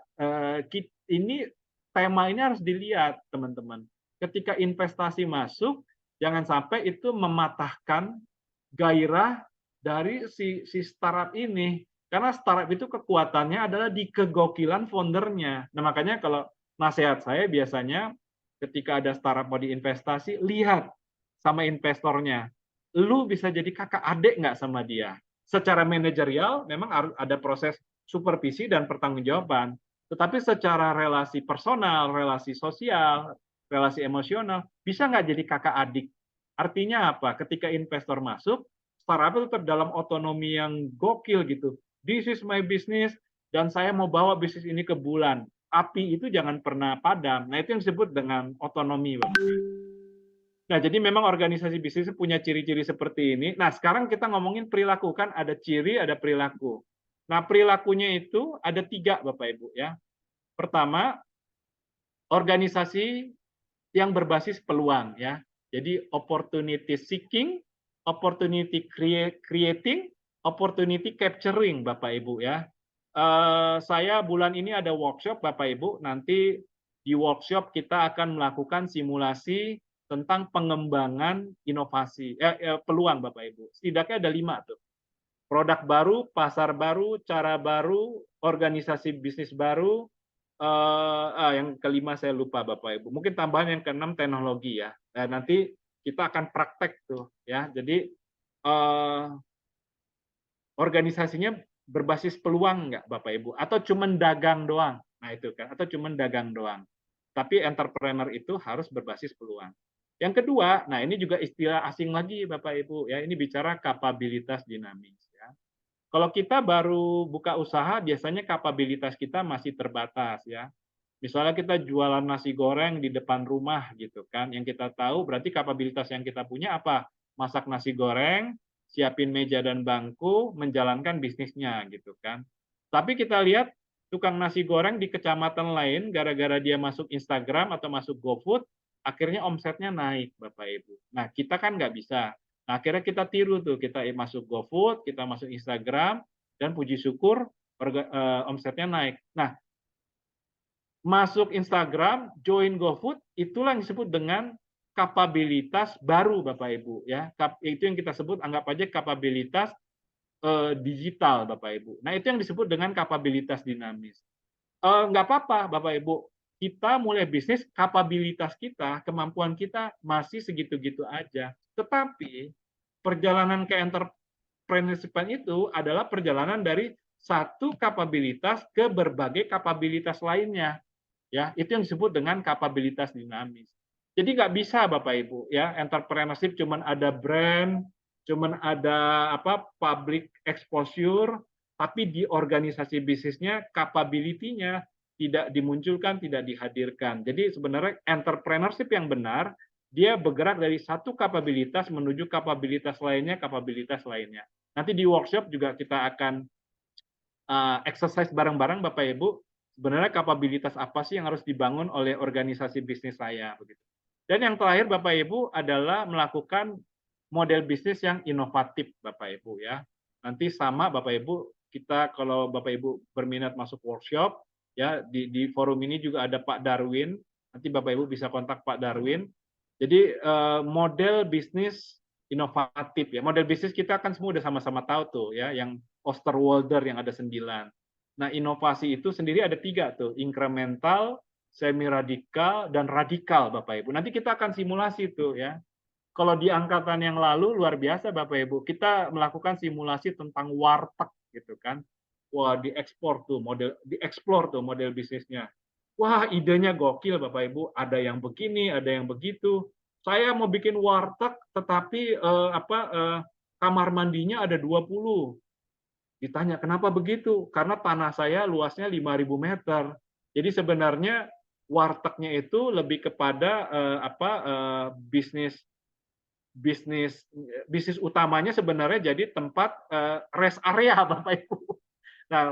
ini tema ini harus dilihat teman-teman. Ketika investasi masuk, jangan sampai itu mematahkan gairah dari si startup ini. Karena startup itu kekuatannya adalah di kegokilan foundernya. Nah, makanya kalau nasihat saya biasanya ketika ada startup mau diinvestasi, lihat sama investornya. Lu bisa jadi kakak adik nggak sama dia? Secara manajerial memang harus ada proses supervisi dan pertanggungjawaban. Tetapi secara relasi personal, relasi sosial, relasi emosional, bisa nggak jadi kakak adik? Artinya apa? Ketika investor masuk, startup itu tetap dalam otonomi yang gokil gitu. This is my business, dan saya mau bawa bisnis ini ke bulan. Api itu jangan pernah padam. Nah, itu yang disebut dengan otonomi. Nah, jadi memang organisasi bisnis punya ciri-ciri seperti ini. Nah, sekarang kita ngomongin perilaku, kan ada ciri, ada perilaku. Nah, perilakunya itu ada 3, Bapak Ibu ya. Pertama, organisasi yang berbasis peluang ya. Jadi opportunity seeking, opportunity creating, opportunity capturing Bapak Ibu ya. Saya bulan ini ada workshop Bapak Ibu, nanti di workshop kita akan melakukan simulasi tentang pengembangan inovasi, peluang Bapak Ibu. Setidaknya ada 5 tuh. Produk baru, pasar baru, cara baru, organisasi bisnis baru, yang kelima saya lupa Bapak Ibu. Mungkin tambahan yang keenam teknologi ya. Nanti kita akan praktek tuh ya. Jadi organisasinya berbasis peluang nggak Bapak Ibu? Atau cuma dagang doang? Nah itu kan. Atau cuma dagang doang. Tapi entrepreneur itu harus berbasis peluang. Yang kedua, nah ini juga istilah asing lagi Bapak Ibu ya. Ini bicara kapabilitas dinamis. Kalau kita baru buka usaha, biasanya kapabilitas kita masih terbatas ya. Misalnya kita jualan nasi goreng di depan rumah gitu kan, yang kita tahu berarti kapabilitas yang kita punya apa? Masak nasi goreng, siapin meja dan bangku, menjalankan bisnisnya gitu kan. Tapi kita lihat tukang nasi goreng di kecamatan lain gara-gara dia masuk Instagram atau masuk GoFood, akhirnya omsetnya naik, Bapak Ibu. Nah, kita kan nggak bisa. Nah, akhirnya kita tiru tuh, kita masuk GoFood, kita masuk Instagram, dan puji syukur omsetnya naik. Nah, masuk Instagram, join GoFood, itulah yang disebut dengan kapabilitas baru, Bapak Ibu. Ya, itu yang kita sebut, anggap aja kapabilitas digital, Bapak Ibu. Nah, itu yang disebut dengan kapabilitas dinamis. Nggak apa-apa, Bapak Ibu. Kita mulai bisnis, kapabilitas kita, kemampuan kita masih segitu-gitu aja. Tetapi perjalanan ke entrepreneurship itu adalah perjalanan dari satu kapabilitas ke berbagai kapabilitas lainnya. Ya, itu yang disebut dengan kapabilitas dinamis. Jadi nggak bisa, Bapak Ibu, ya, entrepreneurship cuman ada brand, cuman ada public exposure, tapi di organisasi bisnisnya capability-nya tidak dimunculkan, tidak dihadirkan. Jadi sebenarnya entrepreneurship yang benar, dia bergerak dari satu kapabilitas menuju kapabilitas lainnya, kapabilitas lainnya. Nanti di workshop juga kita akan exercise bareng-bareng, Bapak Ibu, sebenarnya kapabilitas apa sih yang harus dibangun oleh organisasi bisnis saya, begitu. Dan yang terakhir, Bapak Ibu, adalah melakukan model bisnis yang inovatif, Bapak Ibu, ya. Nanti sama Bapak Ibu, kita kalau Bapak Ibu berminat masuk workshop, ya, di forum ini juga ada Pak Darwin. Nanti Bapak Ibu bisa kontak Pak Darwin. Jadi model bisnis inovatif, ya. Model bisnis kita kan semua udah sama-sama tahu tuh, ya, yang Osterwalder yang ada 9. Nah, inovasi itu sendiri ada 3 tuh, incremental, semi radikal, dan radikal, Bapak Ibu. Nanti kita akan simulasi tuh, ya. Kalau di angkatan yang lalu luar biasa, Bapak Ibu, kita melakukan simulasi tentang warteg gitu kan. Wah, diekspor tuh model bisnisnya. Wah, idenya gokil, Bapak Ibu. Ada yang begini, ada yang begitu. Saya mau bikin warteg, tetapi kamar mandinya ada 20. Ditanya, kenapa begitu? Karena tanah saya luasnya 5.000 meter. Jadi sebenarnya wartegnya itu lebih kepada bisnis utamanya sebenarnya jadi tempat rest area, Bapak Ibu. Nah,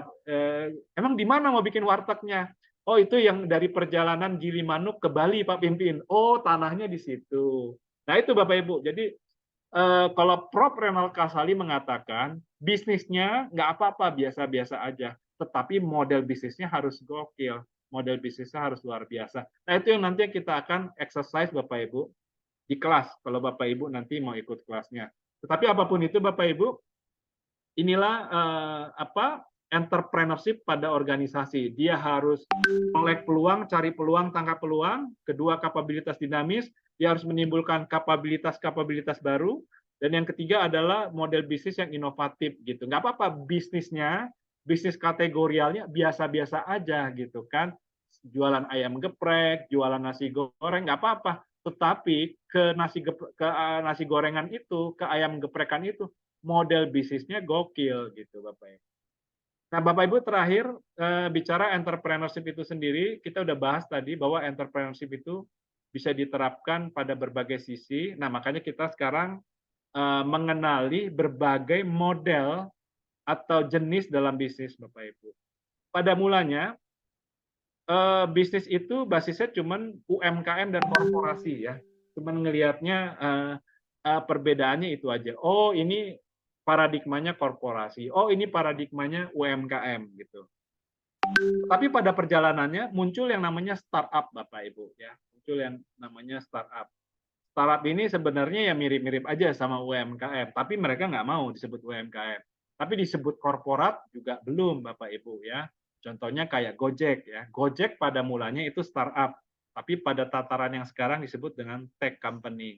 emang di mana mau bikin wartegnya? Oh, itu yang dari perjalanan Gilimanuk ke Bali, Pak Pimpin. Oh, tanahnya di situ. Nah, itu Bapak Ibu. Jadi kalau Prof. Renal Kasali mengatakan bisnisnya nggak apa-apa, biasa-biasa aja, tetapi model bisnisnya harus gokil, model bisnisnya harus luar biasa. Nah, itu yang nanti kita akan exercise, Bapak Ibu, di kelas, kalau Bapak Ibu nanti mau ikut kelasnya. Tetapi apapun itu, Bapak Ibu, inilah entrepreneurship pada organisasi. Dia harus melek peluang, cari peluang, tangkap peluang. Kedua, kapabilitas dinamis. Dia harus menimbulkan kapabilitas baru. Dan yang ketiga adalah model bisnis yang inovatif gitu. Nggak apa-apa bisnisnya, bisnis kategorialnya biasa-biasa aja gitu kan. Jualan ayam geprek, jualan nasi goreng, nggak apa-apa. Tetapi ke nasi gorengan itu, ke ayam geprekan itu, model bisnisnya gokil gitu, Bapak Ibu. Nah, Bapak Ibu, terakhir bicara entrepreneurship itu sendiri, kita udah bahas tadi bahwa entrepreneurship itu bisa diterapkan pada berbagai sisi. Nah, makanya kita sekarang mengenali berbagai model atau jenis dalam bisnis, Bapak Ibu. Pada mulanya bisnis itu basisnya cuman UMKM dan korporasi, ya. Cuman ngelihatnya perbedaannya itu aja. Oh, ini paradigmanya korporasi. Oh, ini paradigmanya UMKM gitu. Tapi pada perjalanannya muncul yang namanya startup, Bapak Ibu, ya. Muncul yang namanya startup. Startup ini sebenarnya ya mirip-mirip aja sama UMKM, tapi mereka nggak mau disebut UMKM. Tapi disebut korporat juga belum, Bapak Ibu, ya. Contohnya kayak Gojek, ya. Gojek pada mulanya itu startup, tapi pada tataran yang sekarang disebut dengan tech company.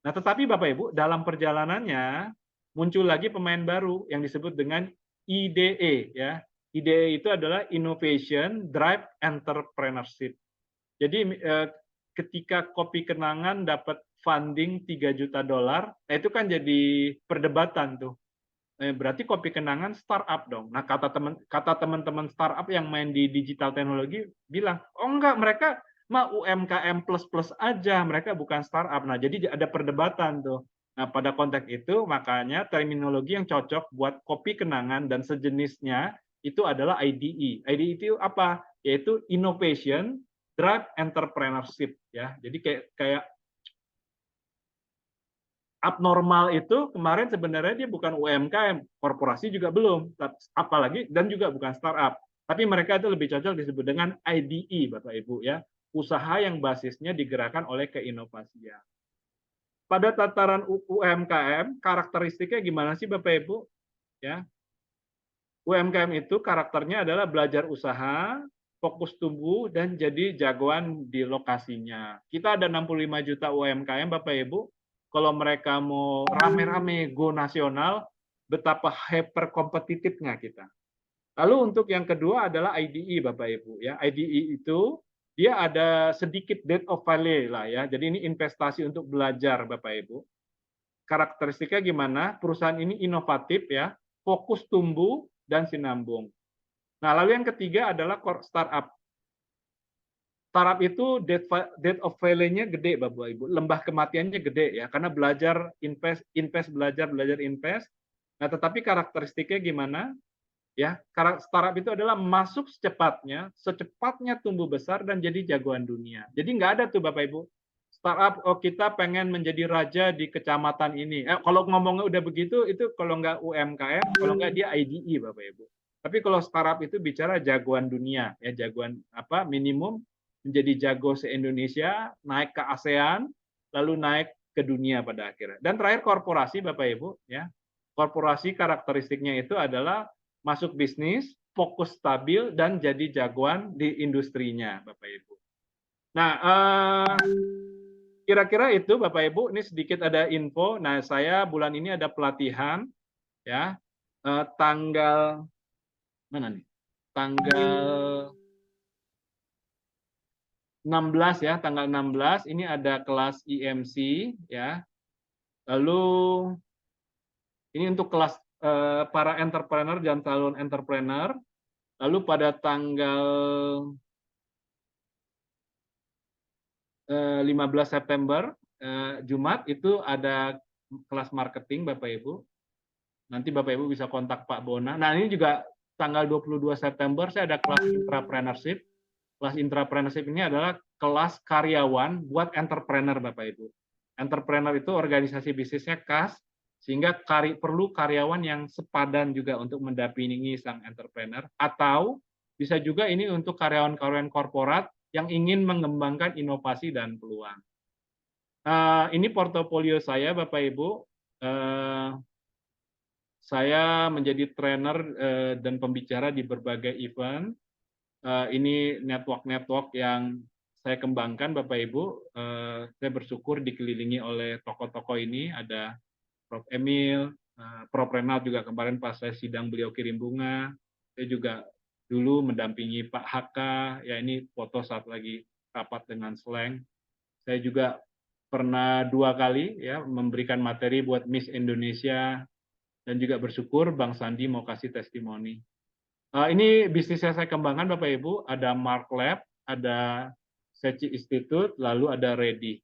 Nah, tetapi Bapak Ibu, dalam perjalanannya muncul lagi pemain baru yang disebut dengan IDE, ya. IDE itu adalah Innovation Drive Entrepreneurship. Jadi ketika Kopi Kenangan dapat funding $3 juta, nah itu kan jadi perdebatan tuh. Berarti Kopi Kenangan startup dong. Nah, kata teman-teman startup yang main di digital teknologi bilang, oh enggak, mereka mah UMKM plus aja, mereka bukan startup. Nah, jadi ada perdebatan tuh. Nah, pada konteks itu makanya terminologi yang cocok buat Kopi Kenangan dan sejenisnya itu adalah IDE. IDE itu apa? Yaitu Innovation Drug Entrepreneurship ya. Jadi kayak abnormal itu kemarin sebenarnya dia bukan UMKM, korporasi juga belum, apalagi dan juga bukan startup. Tapi mereka itu lebih cocok disebut dengan IDE, Bapak Ibu ya, usaha yang basisnya digerakkan oleh keinovasian. Pada tataran UMKM, karakteristiknya gimana sih Bapak Ibu? Ya, UMKM itu karakternya adalah belajar usaha, fokus tumbuh dan jadi jagoan di lokasinya. Kita ada 65 juta UMKM Bapak Ibu. Kalau mereka mau rame-rame go nasional, betapa hyper kompetitifnya kita. Lalu untuk yang kedua adalah IDE Bapak Ibu ya. IDE itu dia ada sedikit debt of value lah ya. Jadi ini investasi untuk belajar Bapak Ibu. Karakteristiknya gimana? Perusahaan ini inovatif ya, fokus tumbuh dan sinambung. Nah, lalu yang ketiga adalah startup. Startup itu debt of value-nya gede Bapak Ibu, lembah kematiannya gede ya, karena belajar invest belajar invest. Nah, tetapi karakteristiknya gimana? Ya, startup itu adalah masuk secepatnya tumbuh besar dan jadi jagoan dunia. Jadi nggak ada tuh Bapak Ibu, startup kita pengen menjadi raja di kecamatan ini. Kalau ngomongnya udah begitu, itu kalau nggak UMKM, kalau nggak dia IDE Bapak Ibu. Tapi kalau startup itu bicara jagoan dunia, ya jagoan apa minimum menjadi jago se-Indonesia, naik ke ASEAN, lalu naik ke dunia pada akhirnya. Dan terakhir korporasi Bapak Ibu, ya. Korporasi karakteristiknya itu adalah masuk bisnis, fokus stabil dan jadi jagoan di industrinya Bapak Ibu. Nah, kira-kira itu Bapak Ibu, ini sedikit ada info. Nah, saya bulan ini ada pelatihan ya. Tanggal mana nih? Tanggal 16 ya, tanggal 16 ini ada kelas IMC ya. Lalu ini untuk kelas para entrepreneur dan calon entrepreneur. Lalu pada tanggal 15 September Jumat itu ada kelas marketing Bapak Ibu. Nanti Bapak Ibu bisa kontak Pak Bona. Nah, ini juga tanggal 22 September saya ada kelas intrapreneurship. Kelas intrapreneurship ini adalah kelas karyawan buat entrepreneur Bapak Ibu. Entrepreneur itu organisasi bisnisnya khas, sehingga perlu karyawan yang sepadan juga untuk mendampingi sang entrepreneur, atau bisa juga ini untuk karyawan-karyawan korporat yang ingin mengembangkan inovasi dan peluang. Ini portofolio saya Bapak Ibu. Saya menjadi trainer dan pembicara di berbagai event. Ini network yang saya kembangkan Bapak Ibu. Saya bersyukur dikelilingi oleh tokoh-tokoh ini, ada Prof. Emil, Prof. Renald juga kemarin pas saya sidang beliau kirim bunga. Saya juga dulu mendampingi Pak HK, ya ini foto saat lagi rapat dengan Slang. Saya juga pernah 2 kali ya memberikan materi buat Miss Indonesia, dan juga bersyukur Bang Sandi mau kasih testimoni. Ini bisnis yang saya kembangkan Bapak Ibu, ada Mark Lab, ada Seci Institute, lalu ada Ready.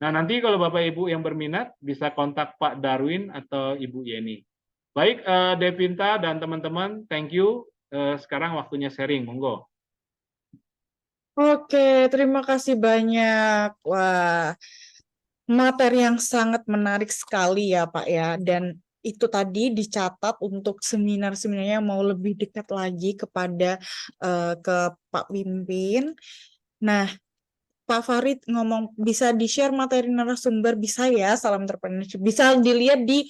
Nah, nanti kalau Bapak Ibu yang berminat bisa kontak Pak Darwin atau Ibu Yeni. Baik, Devinta dan teman-teman, thank you. Sekarang waktunya sharing, monggo. Oke, terima kasih banyak. Wah, materi yang sangat menarik sekali ya Pak ya. Dan itu tadi dicatat untuk seminar-seminarnya mau lebih dekat lagi kepada ke Pak Wimpin. Nah, Pak Farid ngomong bisa di-share materi narasumber, bisa ya, salam entrepreneurship. Bisa dilihat di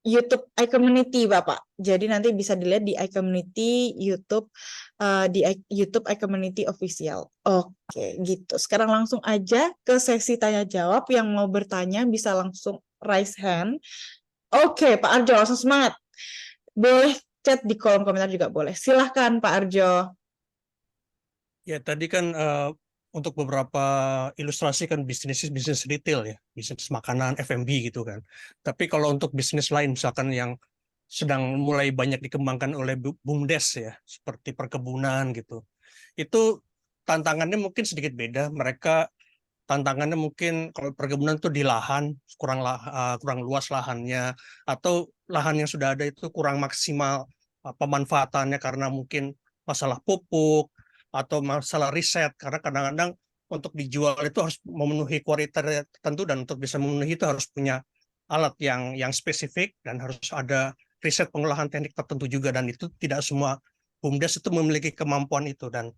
YouTube iCommunity Bapak. Jadi nanti bisa dilihat di iCommunity YouTube, di YouTube iCommunity Official. Oke, gitu. Sekarang langsung aja ke sesi tanya jawab. Yang mau bertanya bisa langsung raise hand. Oke, Pak Arjo langsung semangat. Boleh chat di kolom komentar juga boleh. Silahkan Pak Arjo. Ya, tadi kan untuk beberapa ilustrasi kan bisnis retail ya, bisnis makanan, F&B gitu kan. Tapi kalau untuk bisnis lain misalkan yang sedang mulai banyak dikembangkan oleh BUMDes ya, seperti perkebunan gitu. Itu tantangannya mungkin sedikit beda. Mereka tantangannya mungkin kalau perkebunan itu di lahan kurang luas lahannya, atau lahan yang sudah ada itu kurang maksimal pemanfaatannya karena mungkin masalah pupuk atau masalah riset, karena kadang-kadang untuk dijual itu harus memenuhi kriteria tertentu, dan untuk bisa memenuhi itu harus punya alat yang spesifik dan harus ada riset pengolahan teknik tertentu juga, dan itu tidak semua BUMDes itu memiliki kemampuan itu. Dan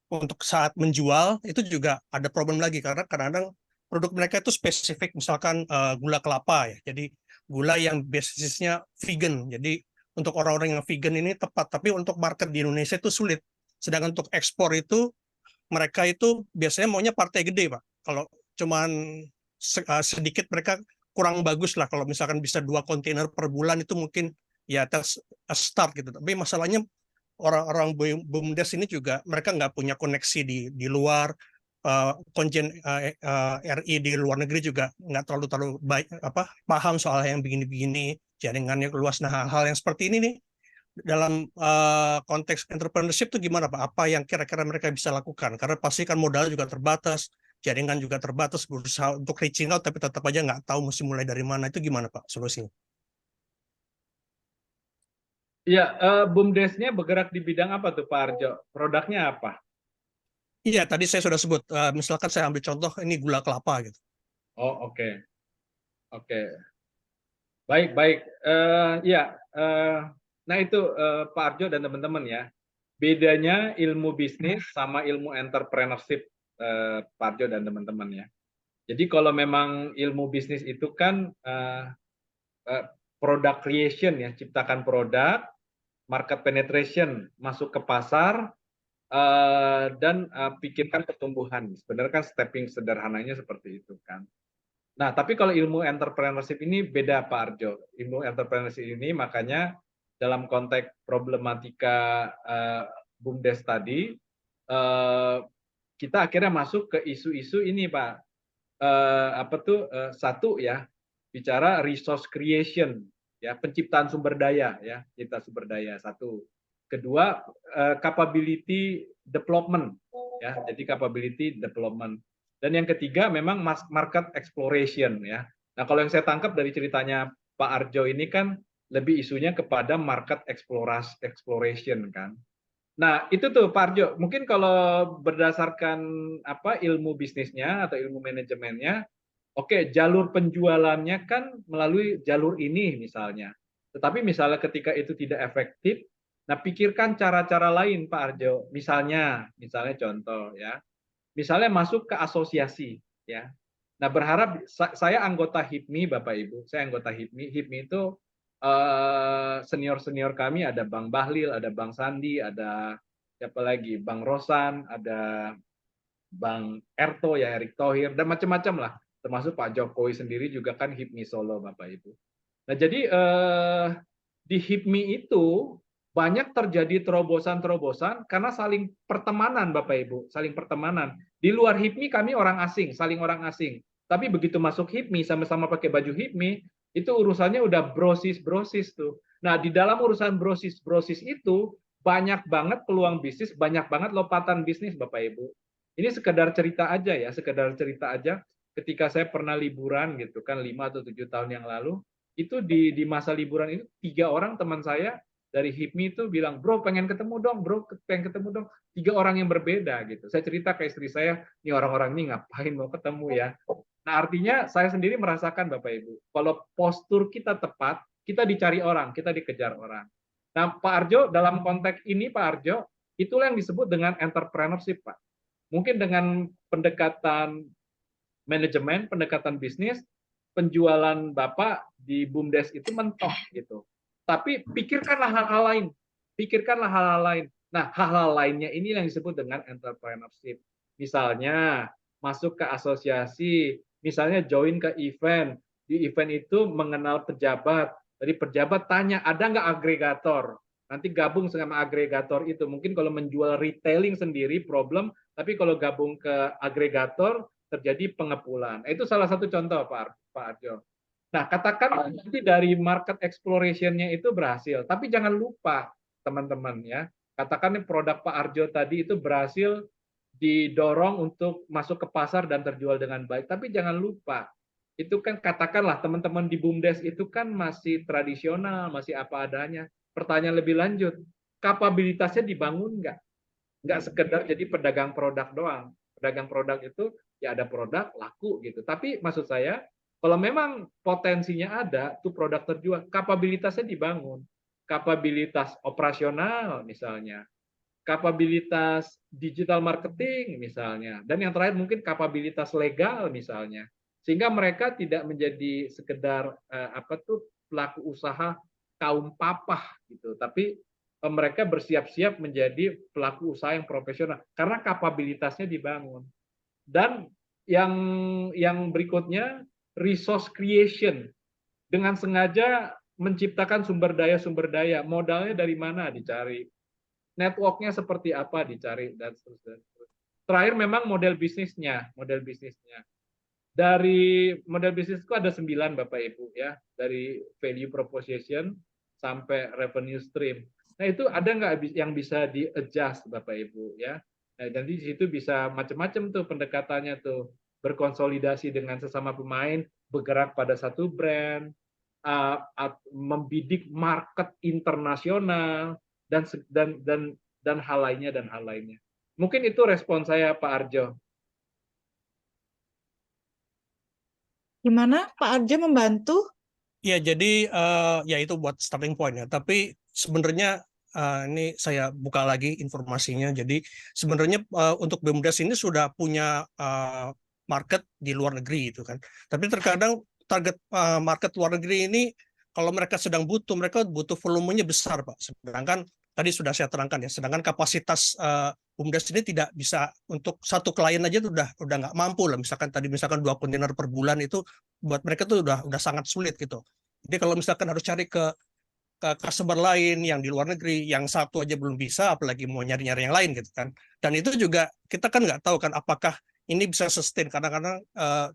untuk saat menjual itu juga ada problem lagi, karena kadang-kadang produk mereka itu spesifik, misalkan gula kelapa ya, jadi gula yang basisnya vegan, jadi untuk orang-orang yang vegan ini tepat, tapi untuk market di Indonesia itu sulit. Sedangkan untuk ekspor itu mereka itu biasanya maunya partai gede, Pak. Kalau cuman sedikit, mereka kurang bagus lah. Kalau misalkan bisa 2 kontainer per bulan itu mungkin ya start gitu. Tapi masalahnya orang-orang BUMDes ini juga mereka nggak punya koneksi di luar, konjen RI di luar negeri juga nggak terlalu baik paham soal yang begini-begini, jaringannya luas. Nah, hal-hal yang seperti ini nih dalam konteks entrepreneurship itu gimana Pak? Apa yang kira-kira mereka bisa lakukan? Karena pasti kan modal juga terbatas, jaringan juga terbatas, berusaha untuk reaching out tapi tetap aja nggak tahu mesti mulai dari mana. Itu gimana Pak solusinya? Iya, BUMDes-nya bergerak di bidang apa tuh Pak Arjo? Produknya apa? Iya, tadi saya sudah sebut, misalkan saya ambil contoh ini gula kelapa gitu. Oh, oke. Oke. Baik, baik. Ya, nah itu Pak Arjo dan teman-teman ya. Bedanya ilmu bisnis sama ilmu entrepreneurship, Pak Arjo dan teman-teman ya. Jadi kalau memang ilmu bisnis itu kan product creation ya, ciptakan produk, market penetration, masuk ke pasar, dan pikirkan pertumbuhan. Sebenarnya kan stepping sederhananya seperti itu kan. Nah, tapi kalau ilmu entrepreneurship ini beda Pak Arjo. Ilmu entrepreneurship ini makanya dalam konteks problematika BUMDes tadi, kita akhirnya masuk ke isu-isu ini Pak. Satu ya, bicara resource creation, ya penciptaan sumber daya ya, cipta sumber daya satu. Kedua, capability development ya, jadi capability development. Dan yang ketiga memang market exploration ya. Nah, kalau yang saya tangkap dari ceritanya Pak Arjo ini kan lebih isunya kepada market exploration kan. Nah, itu tuh Pak Arjo, mungkin kalau berdasarkan ilmu bisnisnya atau ilmu manajemennya, oke, jalur penjualannya kan melalui jalur ini misalnya. Tetapi misalnya ketika itu tidak efektif, nah pikirkan cara-cara lain Pak Arjo. Misalnya contoh ya, misalnya masuk ke asosiasi ya. Nah, berharap saya anggota HIPMI Bapak Ibu, saya anggota HIPMI. HIPMI itu senior-senior kami ada Bang Bahlil, ada Bang Sandi, ada siapa lagi, Bang Rosan, ada Bang Erto ya, Erick Thohir, dan macam-macam lah. Termasuk Pak Jokowi sendiri juga kan HIPMI Solo Bapak Ibu. Nah, jadi di HIPMI itu banyak terjadi terobosan-terobosan karena saling pertemanan Bapak Ibu, saling pertemanan. Di luar HIPMI kami orang asing, saling orang asing. Tapi begitu masuk HIPMI sama-sama pakai baju HIPMI, itu urusannya udah brosis-brosis tuh. Nah, di dalam urusan brosis-brosis itu banyak banget peluang bisnis, banyak banget lompatan bisnis Bapak Ibu. Ini sekedar cerita aja ya, sekedar cerita aja. Ketika saya pernah liburan gitu kan 5 atau 7 tahun yang lalu, itu di masa liburan itu 3 orang teman saya dari HIPMI itu bilang, bro pengen ketemu dong, 3 orang yang berbeda gitu. Saya cerita ke istri saya, ini orang-orang ini ngapain mau ketemu ya. Nah, artinya saya sendiri merasakan Bapak Ibu, kalau postur kita tepat, kita dicari orang, kita dikejar orang. Nah, Pak Arjo, dalam konteks ini Pak Arjo, itulah yang disebut dengan entrepreneurship Pak. Mungkin dengan pendekatan manajemen, pendekatan bisnis, penjualan Bapak di BUMDes itu mentok gitu. Tapi pikirkanlah hal-hal lain. Pikirkanlah hal-hal lain. Nah, hal-hal lainnya ini yang disebut dengan entrepreneurship. Misalnya masuk ke asosiasi, misalnya join ke event. Di event itu mengenal pejabat. Dari pejabat tanya, ada nggak agregator? Nanti gabung sama agregator itu. Mungkin kalau menjual retailing sendiri problem, tapi kalau gabung ke agregator terjadi pengepulan. Itu salah satu contoh Pak Arjo. Nah, katakan nanti dari market exploration-nya itu berhasil, tapi jangan lupa teman-teman ya. Katakan produk Pak Arjo tadi itu berhasil didorong untuk masuk ke pasar dan terjual dengan baik, tapi jangan lupa itu kan katakanlah teman-teman di BUMDes itu kan masih tradisional, masih apa adanya. pertanyaan lebih lanjut, kapabilitasnya dibangun nggak? Nggak sekedar jadi pedagang produk doang. Pedagang produk itu ya ada produk laku gitu. Tapi maksud saya kalau memang potensinya ada, tuh produk terjual, kapabilitasnya dibangun. Kapabilitas operasional misalnya, kapabilitas digital marketing misalnya, dan yang terakhir mungkin kapabilitas legal misalnya, sehingga mereka tidak menjadi sekedar pelaku usaha kaum papah gitu, tapi mereka bersiap-siap menjadi pelaku usaha yang profesional karena kapabilitasnya dibangun. Dan yang berikutnya, resource creation, dengan sengaja menciptakan sumber daya, modalnya dari mana dicari, networknya seperti apa dicari, dan seterusnya. Terakhir memang model bisnisnya. Dari model bisnis itu ada 9 Bapak Ibu ya, dari value proposition sampai revenue stream. Nah itu ada nggak yang bisa di-adjust Bapak Ibu ya? Nah, dan di situ bisa macam-macam tuh pendekatannya tuh, berkonsolidasi dengan sesama pemain, bergerak pada satu brand, membidik market internasional, dan hal lainnya. Mungkin itu respon saya Pak Arjo. Gimana Pak Arjo membantu? Ya, jadi ya itu buat starting point ya. Tapi sebenarnya ini saya buka lagi informasinya. Jadi sebenarnya untuk BUMDes ini sudah punya market di luar negeri itu kan. Tapi terkadang target market luar negeri ini kalau mereka sedang butuh, mereka butuh volumenya besar, Pak. Sedangkan tadi sudah saya terangkan ya. Sedangkan kapasitas BUMDes ini tidak bisa untuk satu klien aja tuh udah nggak mampu lah. Misalkan 2 kontainer per bulan itu buat mereka tuh udah sangat sulit gitu. Jadi kalau misalkan harus cari ke customer lain yang di luar negeri, yang satu aja belum bisa, apalagi mau nyari-nyari yang lain gitu kan. Dan itu juga kita kan nggak tahu kan apakah ini bisa sustain. Kadang-kadang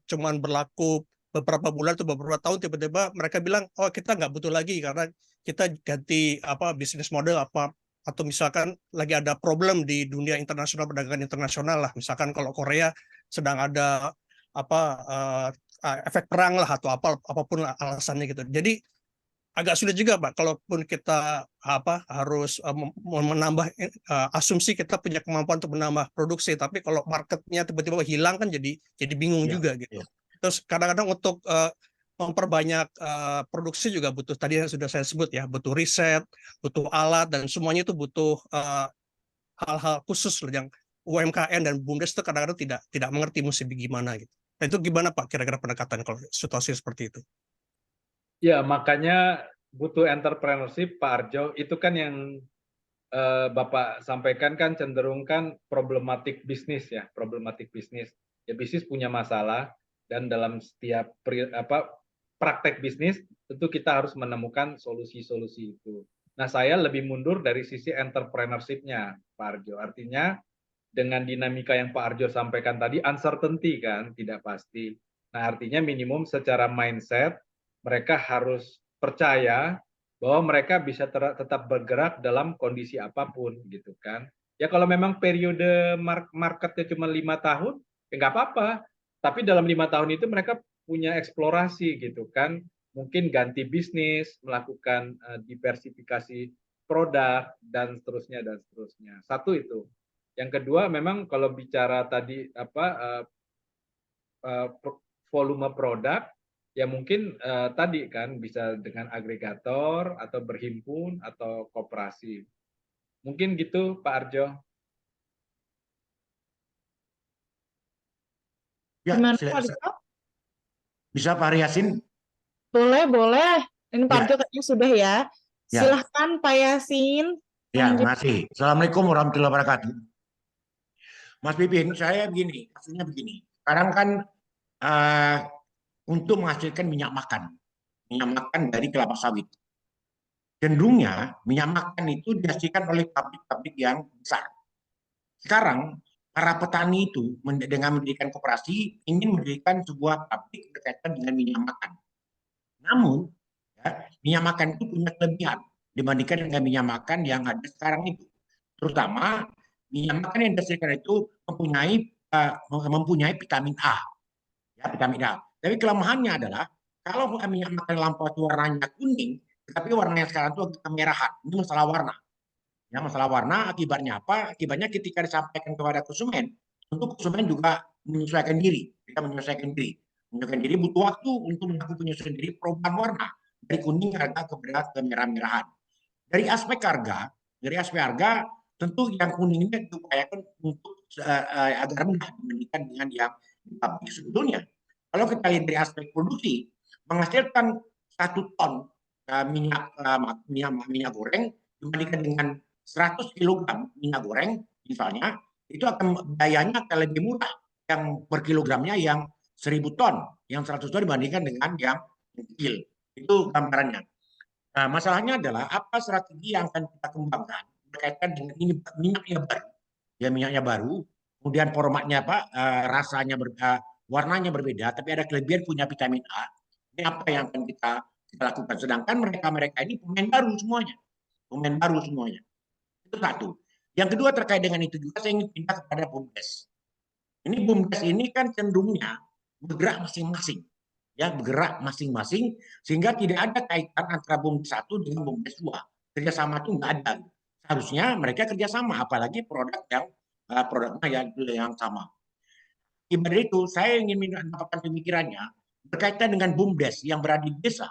cuman berlaku beberapa bulan atau beberapa tahun, tiba-tiba mereka bilang, oh kita nggak butuh lagi karena kita ganti bisnis model apa, atau misalkan lagi ada problem di dunia internasional, perdagangan internasional lah. Misalkan kalau Korea sedang ada efek perang lah atau apapun alasannya gitu. Jadi agak sulit juga Pak, kalaupun kita harus menambah asumsi kita punya kemampuan untuk menambah produksi, tapi kalau marketnya tiba-tiba hilang kan jadi bingung juga gitu. Terus kadang-kadang untuk memperbanyak produksi juga butuh, tadi yang sudah saya sebut ya, butuh riset, butuh alat, dan semuanya itu butuh hal-hal khusus loh yang UMKM dan BUMDes itu kadang-kadang tidak mengerti mesti gimana gitu. Nah, itu gimana Pak kira-kira pendekatan kalau situasi seperti itu? Ya, makanya butuh entrepreneurship, Pak Arjo. Itu kan yang Bapak sampaikan kan cenderung kan problematik bisnis ya, problematik bisnis. Ya bisnis punya masalah, dan dalam setiap praktek bisnis tentu kita harus menemukan solusi-solusi itu. Nah, saya lebih mundur dari sisi entrepreneurship-nya, Pak Arjo. Artinya dengan dinamika yang Pak Arjo sampaikan tadi, uncertainty kan, tidak pasti. Nah, artinya minimum secara mindset mereka harus percaya bahwa mereka bisa tetap bergerak dalam kondisi apapun gitu kan. Ya kalau memang periode marketnya cuma 5 tahun, ya nggak apa-apa. Tapi dalam 5 tahun itu mereka punya eksplorasi gitu kan. Mungkin ganti bisnis, melakukan diversifikasi produk, dan seterusnya, dan seterusnya. Satu itu. Yang kedua memang kalau bicara tadi volume produk, ya mungkin tadi kan bisa dengan agregator atau berhimpun atau koperasi. Mungkin gitu Pak Arjo. Ya, Gimana Pak Arjo? bisa Pak Yasin? Boleh. Ini Pak Ya. Arjo kayaknya sudah ya. Ya. Silahkan Pak Yasin. Ya, terima kasih. Assalamualaikum warahmatullahi wabarakatuh. Mas Pipin, saya begini, maksudnya begini. Sekarang kan untuk menghasilkan minyak makan dari kelapa sawit. Cenderungnya minyak makan itu dihasilkan oleh pabrik-pabrik yang besar. Sekarang para petani itu dengan mendirikan koperasi ingin mendirikan sebuah pabrik berkaitan dengan minyak makan. Namun ya, minyak makan itu punya kelebihan dibandingkan dengan minyak makan yang ada sekarang itu. Terutama minyak makan yang dihasilkan itu mempunyai vitamin A. Ya, vitamin A. Tapi kelemahannya adalah kalau minyak makan lampau itu warnanya kuning, Tetapi warna yang sekarang itu agak kemerahan. Ini masalah warna. Ya, masalah warna akibatnya apa? Akibatnya ketika disampaikan kepada konsumen, tentu konsumen juga menyesuaikan diri. Kita menyesuaikan diri. Menyesuaikan diri butuh waktu untuk melakukan penyesuaian diri perubahan warna dari kuning agak kepada kemerah-merahan. Dari aspek harga tentu yang kuning ini diupayakan untuk agar rendah dibandingkan dengan yang di pabrik sebetulnya. Kalau kita lihat dari aspek produksi, menghasilkan 1 ton minyak goreng dibandingkan dengan 100 kg minyak goreng misalnya, itu akan biayanya akan lebih murah yang per kilogramnya yang 1000 ton, yang 100 ton dibandingkan dengan yang kecil. Itu gambarannya. Nah, masalahnya adalah apa strategi yang akan kita kembangkan berkaitan dengan ini minyaknya baru, ya minyaknya baru, kemudian formatnya apa, rasanya warnanya berbeda, tapi ada kelebihan punya vitamin A. Ini apa yang akan kita lakukan? Sedangkan mereka ini pemain baru semuanya. Itu satu. Yang kedua terkait dengan itu juga saya ingin pindah kepada BUMDes. Ini BUMDes ini kan cenderungnya bergerak masing-masing. Ya, bergerak masing-masing sehingga tidak ada kaitan antara BUMDes 1 dengan BUMDes 2. Kerjasama itu nggak ada. Seharusnya mereka kerjasama, apalagi produknya yang sama. Ibarat itu, saya ingin mendapatkan pemikirannya berkaitan dengan BUMDes yang berada di desa,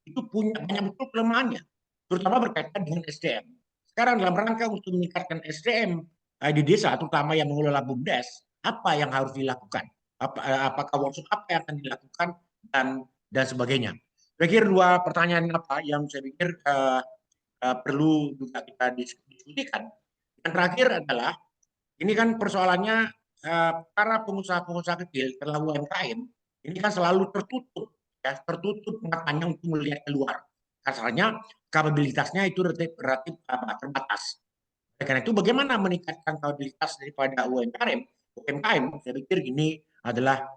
itu punya banyak betul kelemahannya, terutama berkaitan dengan SDM. Sekarang dalam rangka untuk meningkatkan SDM di desa, terutama yang mengelola BUMDes, apa yang harus dilakukan? Apakah workshop apa yang akan dilakukan dan sebagainya. Saya kira 2 pertanyaan apa yang saya pikir perlu juga kita diskusikan. Yang terakhir adalah ini kan persoalannya para pengusaha-pengusaha kecil, terlalu UMKM, ini kan selalu tertutup matanya untuk melihat keluar. Kasarnya kapabilitasnya itu relatif terbatas. Karena itu bagaimana meningkatkan kapabilitas daripada UMKM, saya pikir ini adalah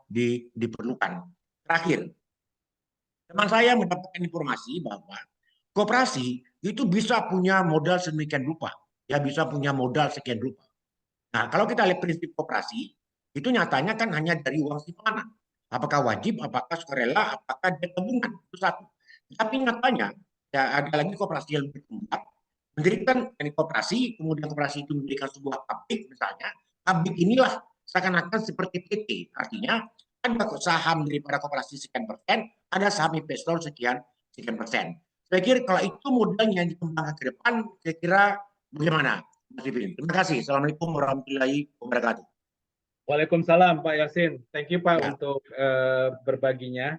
diperlukan. Terakhir, teman saya mendapatkan informasi bahwa koperasi itu bisa punya modal sedemikian rupa, ya bisa punya modal sekian rupa. Nah, kalau kita lihat prinsip koperasi, itu nyatanya kan hanya dari uang simpanan. Apakah wajib, apakah sukarela, apakah dia tabungan, itu satu. Tapi nyatanya, ya ada lagi koperasi yang berkembang, mendirikan koperasi, kemudian koperasi itu mendirikan sebuah pabrik misalnya, pabrik inilah seakan-akan seperti PT, artinya ada saham daripada koperasi sekian persen, ada saham investor sekian persen. Saya kira kalau itu modalnya yang dikembangkan ke depan, saya kira bagaimana? Mas Ipin. Terima kasih. Assalamualaikum warahmatullahi wabarakatuh. Waalaikumsalam Pak Yasin. Thank you Pak Ya. untuk berbaginya.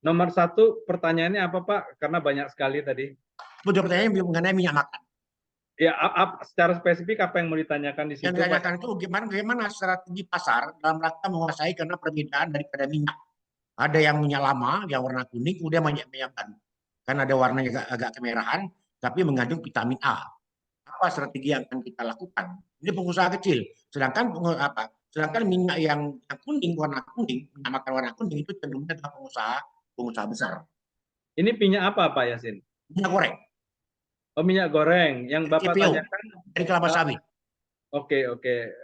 Nomor 1 pertanyaannya apa Pak? Karena banyak sekali tadi. Betul, pertanyaan mengenai minyak makan. Ya, secara spesifik apa yang mau ditanyakan di situ? Yang ditanyakan itu bagaimana strategi pasar dalam rangka menguasai karena perbedaan daripada minyak. Ada yang minyak lama, yang warna kuning, kemudian minyak baru. Kan ada warnanya agak kemerahan, tapi mengandung vitamin A. Apa strategi yang akan kita lakukan? Ini pengusaha kecil. Sedangkan minyak yang kuning, warna kuning, minyak makan warna kuning itu cenderungnya adalah pengusaha besar. Ini minyak apa Pak Yasin? Minyak goreng. Oh, minyak goreng. Yang Bapak CPO, tanyakan dari kelapa sawit. Oke.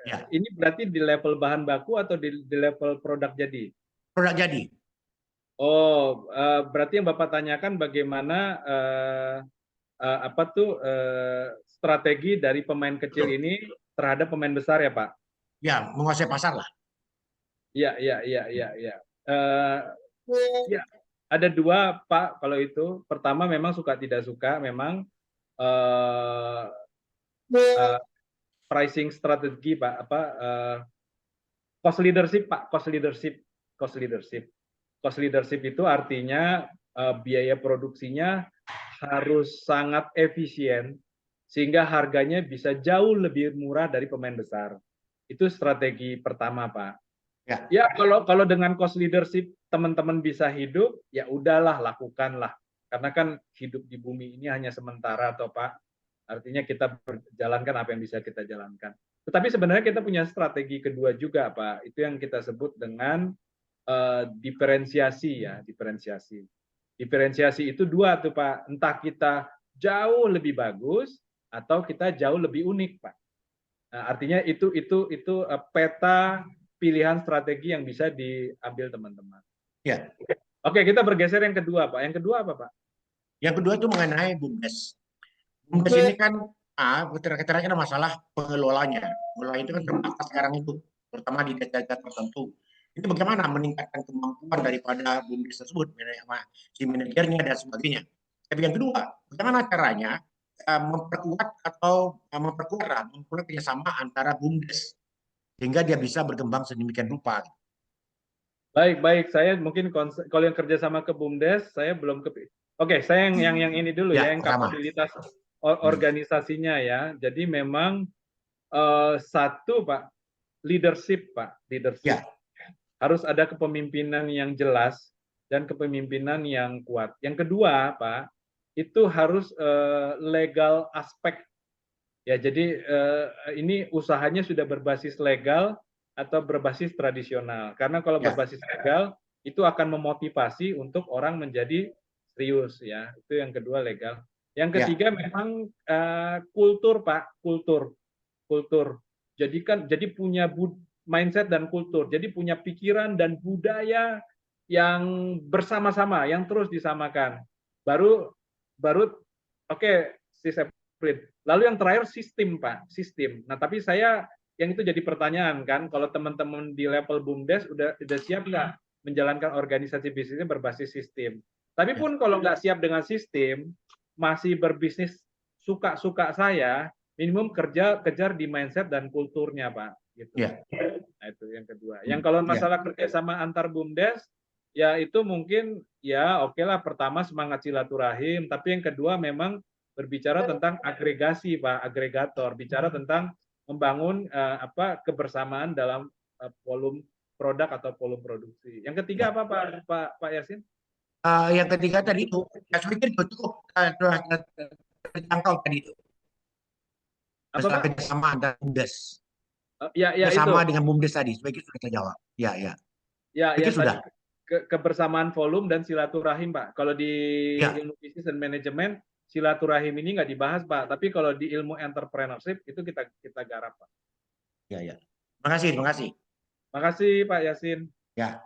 Ya. Ini berarti di level bahan baku atau di level produk jadi? Produk jadi. Oh, berarti yang Bapak tanyakan bagaimana strategi dari pemain kecil ini terhadap pemain besar ya Pak? Ya, menguasai pasar lah. Ya. Ya, ada 2 Pak kalau itu. Pertama memang suka tidak suka, memang pricing strategi Pak, cost leadership Pak, cost leadership itu artinya biaya produksinya harus sangat efisien sehingga harganya bisa jauh lebih murah dari pemain besar. Itu strategi pertama Pak. Ya, kalau dengan cost leadership teman-teman bisa hidup, ya udahlah, lakukanlah. Karena kan hidup di bumi ini hanya sementara toh Pak. Artinya kita berjalankan apa yang bisa kita jalankan. Tetapi sebenarnya kita punya strategi kedua juga Pak. Itu yang kita sebut dengan diferensiasi ya, diferensiasi. Diferensiasi itu 2 tuh Pak. Entah kita jauh lebih bagus atau kita jauh lebih unik Pak. Nah, artinya itu peta pilihan strategi yang bisa diambil teman-teman. Ya. Oke, kita bergeser yang kedua Pak. Yang kedua apa Pak? Yang kedua itu mengenai BUMDes. BUMDes ini kan terkait ada masalah pengelolanya. Pengelola itu kan terbatas sekarang itu, terutama di desa-desa tertentu. Itu bagaimana meningkatkan kemampuan daripada BUMDes tersebut, si manajernya dan sebagainya. Tapi yang kedua, bagaimana caranya memperkuat kerjasama antara BUMDes sehingga dia bisa berkembang sedemikian rupa. Baik. Saya mungkin kalau yang kerjasama ke BUMDes, saya belum Oke, saya yang ini dulu Ya, yang sama. kapabilitas organisasinya ya. Jadi memang satu Pak, leadership Pak, leadership. Ya. Harus ada kepemimpinan yang jelas dan kepemimpinan yang kuat. Yang kedua Pak, itu harus legal aspek. Ya, jadi ini usahanya sudah berbasis legal atau berbasis tradisional. Karena kalau berbasis legal itu akan memotivasi untuk orang menjadi serius ya. Itu yang kedua legal. Yang ketiga memang kultur Pak, kultur. Jadi punya mindset dan kultur. Jadi punya pikiran dan budaya yang bersama-sama, yang terus disamakan. Baru oke, si separate. Lalu yang terakhir sistem Pak, sistem. Nah, tapi saya yang itu jadi pertanyaan kan, kalau teman-teman di level BUMDes udah siap nggak menjalankan organisasi bisnisnya berbasis sistem. Tapi pun kalau nggak siap dengan sistem, masih berbisnis suka-suka saya, minimum kejar di mindset dan kulturnya Pak. Gitu. Nah, itu yang kedua. Yang kalau masalah kerjasama antar BUMDes, ya itu mungkin ya oke lah, pertama semangat silaturahim, tapi yang kedua memang berbicara tentang agregasi Pak, agregator, bicara tentang membangun kebersamaan dalam volume produk atau volume produksi. Yang ketiga apa Pak Yasin? Yang ketiga tadi itu, saya pikir cukup terjangkau tadi itu. Masalah kerjasama antara BUMDes. Bersama dengan BUMDes tadi, sebaiknya sudah terjawab. Ya, sudah. Kebersamaan volume dan silaturahim Pak. Kalau di ilmu bisnis dan manajemen, silaturahim ini nggak dibahas Pak, tapi kalau di ilmu entrepreneurship itu kita garap Pak. Ya. Terima kasih. Makasih Pak Yasin. Ya.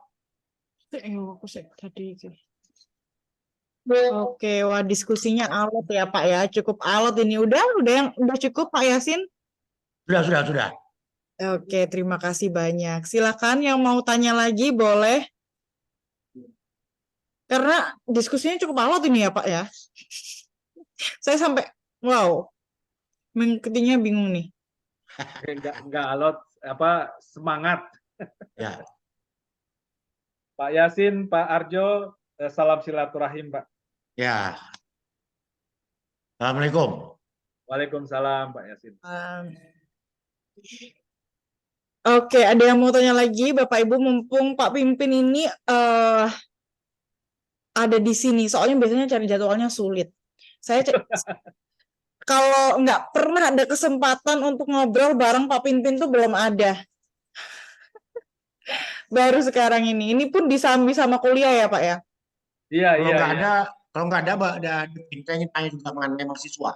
Oke, wah diskusinya alot ya Pak ya, cukup alot ini. Udah cukup Pak Yasin? Sudah. Oke, terima kasih banyak. Silakan yang mau tanya lagi boleh. Karena diskusinya cukup alot ini ya Pak ya. Saya sampai mengikutinya bingung nih. Enggak alot, semangat. Ya. Pak Yasin, Pak Arjo, salam silaturahim Pak. Ya. Assalamualaikum. Waalaikumsalam Pak Yasin. Oke, ada yang mau tanya lagi Bapak Ibu, mumpung Pak Pimpin ini ada di sini, soalnya biasanya cari jadwalnya sulit. Saya kalau nggak pernah ada kesempatan untuk ngobrol bareng Pak Pimpin tuh belum ada. Baru sekarang ini pun disambi sama kuliah ya Pak ya? Iya. Kalau nggak ada saya ingin tanya juga mengenai mahasiswa.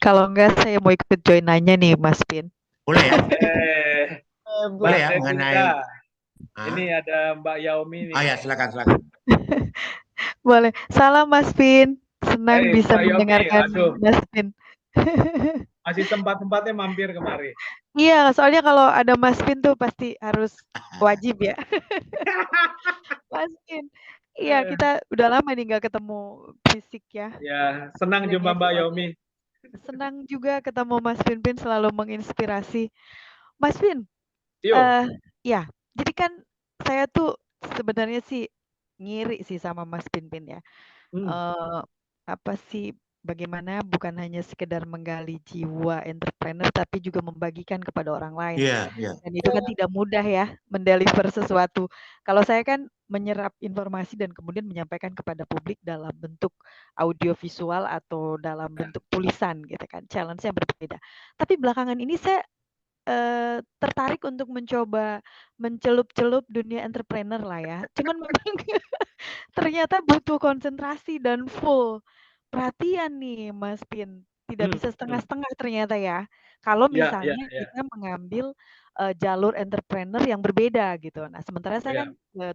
Kalau enggak saya mau ikut join nanya nih Mas Pin. Boleh ya? Boleh ya mengenai. Ini ada Mbak Yaomi nih. Ya, silakan. Boleh. Salam Mas Pin. Senang bisa mendengarkan Mas Pin. Masih tempat-tempatnya mampir kemari. Iya, soalnya kalau ada Mas Pin tuh pasti harus wajib ya. Mas Pin. Iya, kita udah lama nih nggak ketemu fisik ya. Ya, senang jumpa Mbak Yaomi. Senang juga ketemu Mas Pin selalu menginspirasi. Mas Pin, ya, jadi kan saya tuh sebenarnya sih ngiri sih sama Mas Pin ya. Bagaimana bukan hanya sekedar menggali jiwa entrepreneur tapi juga membagikan kepada orang lain. Dan itu kan tidak mudah ya mendeliver sesuatu. Kalau saya kan menyerap informasi dan kemudian menyampaikan kepada publik dalam bentuk audio visual atau dalam bentuk tulisan gitu kan. Challenge-nya berbeda. Tapi belakangan ini saya tertarik untuk mencoba mencelup-celup dunia entrepreneur lah ya. Cuman memang ternyata butuh konsentrasi dan full perhatian nih Mas Pin, tidak bisa setengah-setengah ternyata ya. Kalau misalnya kita mengambil jalur entrepreneur yang berbeda gitu. Nah, sementara saya kan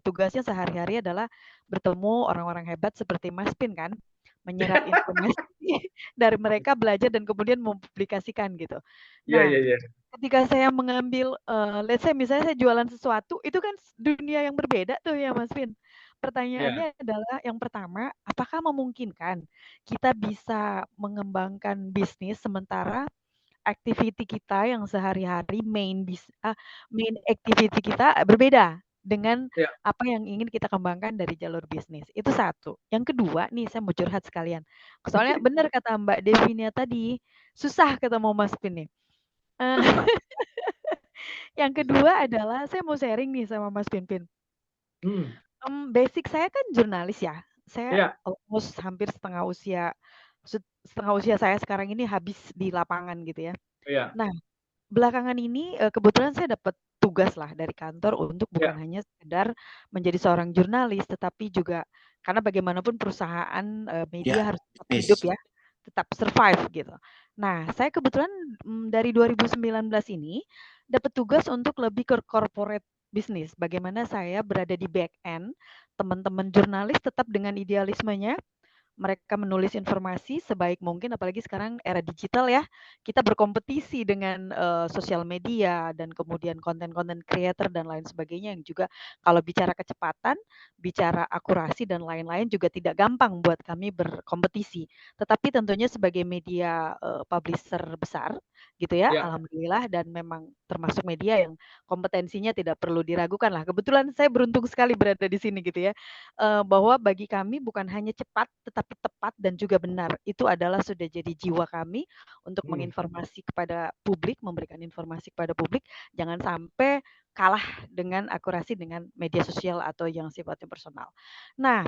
tugasnya sehari-hari adalah bertemu orang-orang hebat seperti Mas Pin kan, menyerap informasi dari mereka, belajar dan kemudian mempublikasikan gitu. Iya, Nah, iya, iya. ketika saya mengambil, let's say misalnya saya jualan sesuatu, itu kan dunia yang berbeda tuh ya Mas Vin. Iya, Pertanyaannya adalah yang pertama, apakah memungkinkan kita bisa mengembangkan bisnis sementara activity kita yang sehari-hari main activity kita berbeda dengan iya. apa yang ingin kita kembangkan dari jalur bisnis. Itu satu. Yang kedua nih saya mau curhat sekalian. Soalnya benar kata Mbak Devinia tadi, susah ketemu Mas Vin nih. Eh, yang kedua adalah saya mau sharing nih sama Mas Pinpin. Hmm, Basic saya kan jurnalis ya. Saya iya, almost hampir setengah usia saya sekarang ini habis di lapangan gitu ya. iya, Nah, belakangan ini kebetulan saya dapat tugas lah dari kantor untuk bukan iya, hanya sekedar menjadi seorang jurnalis, tetapi juga karena bagaimanapun perusahaan media Ya, harus tetap hidup bisnis. ya, tetap survive gitu. Nah, saya kebetulan dari 2019 ini dapat tugas untuk lebih ke corporate bisnis. Bagaimana saya berada di back end, teman-teman jurnalis tetap dengan idealismenya mereka menulis informasi sebaik mungkin, apalagi sekarang era digital ya, kita berkompetisi dengan sosial media dan kemudian konten-konten creator dan lain sebagainya yang juga kalau bicara kecepatan, bicara akurasi dan lain-lain juga tidak gampang buat kami berkompetisi. Tetapi tentunya sebagai media publisher besar gitu ya, iya. alhamdulillah dan memang termasuk media yang kompetensinya tidak perlu diragukan lah. Kebetulan saya beruntung sekali berada di sini gitu ya. Bahwa bagi kami bukan hanya cepat, tetapi tepat dan juga benar. Itu adalah sudah jadi jiwa kami untuk Hmm. menginformasi kepada publik, memberikan informasi kepada publik, jangan sampai kalah dengan akurasi dengan media sosial atau yang sifatnya personal. Nah,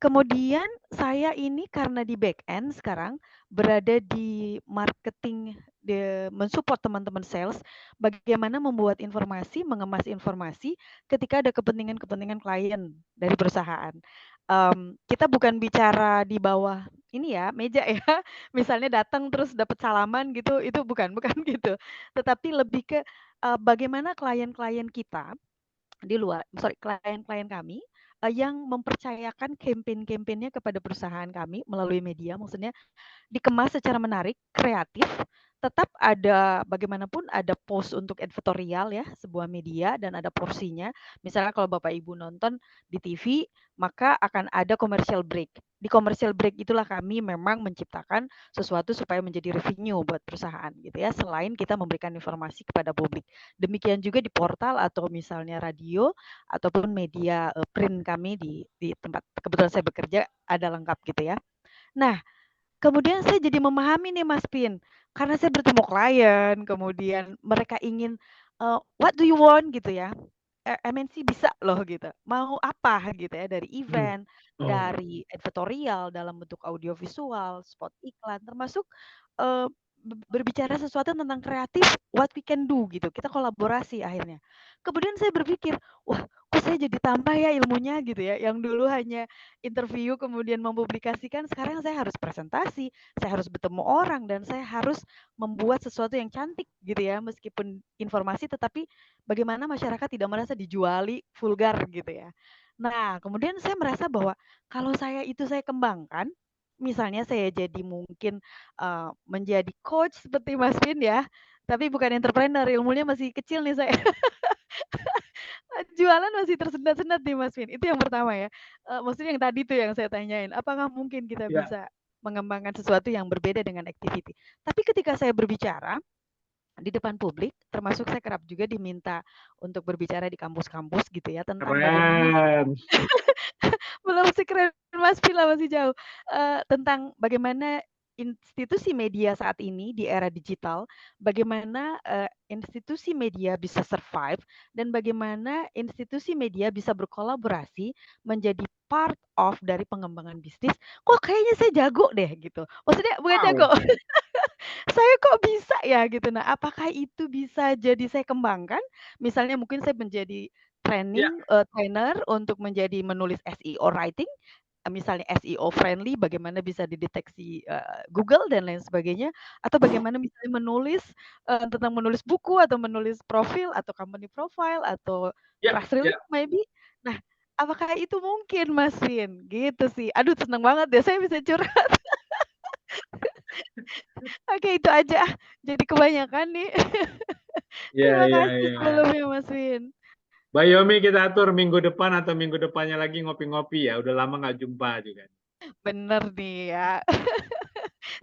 kemudian saya ini karena di back end sekarang berada di marketing, mensupport teman-teman sales, bagaimana membuat informasi, mengemas informasi ketika ada kepentingan-kepentingan klien dari perusahaan. Kita bukan bicara di bawah ini ya, meja ya, misalnya datang terus dapat salaman gitu, itu bukan bukan gitu. Tetapi lebih ke, bagaimana klien-klien kita di luar klien-klien kami, yang mempercayakan campaign-campaign-nya kepada perusahaan kami melalui media, maksudnya dikemas secara menarik, kreatif, tetap ada bagaimanapun ada post untuk editorial ya, sebuah media dan ada porsinya. Misalnya kalau Bapak Ibu nonton di TV, maka akan ada commercial break. Di commercial break itulah kami memang menciptakan sesuatu supaya menjadi revenue buat perusahaan gitu ya, selain kita memberikan informasi kepada publik. Demikian juga di portal atau misalnya radio ataupun media print kami di tempat kebetulan saya bekerja ada lengkap gitu ya. Nah, kemudian saya jadi memahami nih Mas Pin, karena saya bertemu klien, kemudian mereka ingin, "What do you want?" gitu ya, MNC bisa loh gitu, mau apa gitu ya, dari Hmm. event, Oh. dari editorial dalam bentuk audiovisual, spot iklan, termasuk, eee, berbicara sesuatu tentang kreatif, what we can do gitu, kita kolaborasi akhirnya. Kemudian saya berpikir, "Wah, kok saya jadi tambah ya ilmunya?" gitu ya, yang dulu hanya interview kemudian mempublikasikan, sekarang saya harus presentasi, saya harus bertemu orang, dan saya harus membuat sesuatu yang cantik gitu ya, meskipun informasi tetapi bagaimana masyarakat tidak merasa dijuali, vulgar gitu ya. Nah, kemudian saya merasa bahwa kalau saya kembangkan, misalnya saya jadi mungkin, menjadi coach seperti Mas Vin ya, tapi bukan entrepreneur, ilmunya masih kecil nih saya. Jualan masih tersendat-sendat nih Mas Vin, itu yang pertama ya. Maksudnya yang tadi tuh yang saya tanyain, apakah mungkin kita Iya, bisa mengembangkan sesuatu yang berbeda dengan activity. Tapi ketika saya berbicara di depan publik, termasuk saya kerap juga diminta untuk berbicara di kampus-kampus gitu ya, tentang bagaimana keren. belum sekeren Mas Villa masih jauh. Tentang bagaimana institusi media saat ini di era digital, bagaimana institusi media bisa survive dan bagaimana institusi media bisa berkolaborasi menjadi part of dari pengembangan bisnis. Kok kayaknya saya jago deh gitu. Maksudnya bukan jago. Wow. Saya kok bisa ya gitu. Nah, apakah itu bisa jadi saya kembangkan? Misalnya mungkin saya menjadi Ya, trainer untuk menjadi menulis SEO writing, misalnya SEO friendly, bagaimana bisa dideteksi Google dan lain sebagainya, atau bagaimana misalnya menulis tentang menulis buku atau menulis profil atau company profile atau ya, press ya. release maybe. Nah, apakah itu mungkin Mas Vin? Gitu sih. Aduh seneng banget deh saya bisa curhat. Oke itu aja, jadi kebanyakan nih. Iya, Terima iya, kasih iya. sebelumnya Mas Vin. Mbak Yomi kita atur minggu depan atau minggu depannya lagi ngopi-ngopi ya. Udah lama nggak jumpa juga. Bener nih ya.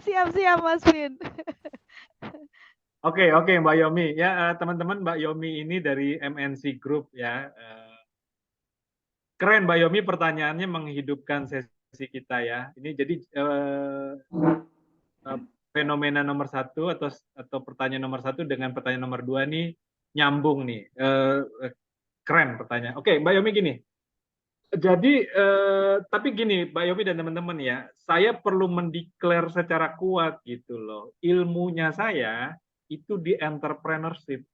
Siap-siap Mas Vin. Oke, oke Mbak Yomi. Ya, teman-teman Mbak Yomi ini dari MNC Group ya. Keren Mbak Yomi pertanyaannya menghidupkan sesi kita ya. Ini jadi fenomena nomor satu atau pertanyaan nomor satu dengan pertanyaan nomor dua nih nyambung nih. Keren pertanyaan. Oke, Mbak Yomi gini. Jadi, tapi gini Mbak Yomi dan teman-teman ya, saya perlu mendeklar secara kuat gitu loh. Ilmunya saya itu di entrepreneurship.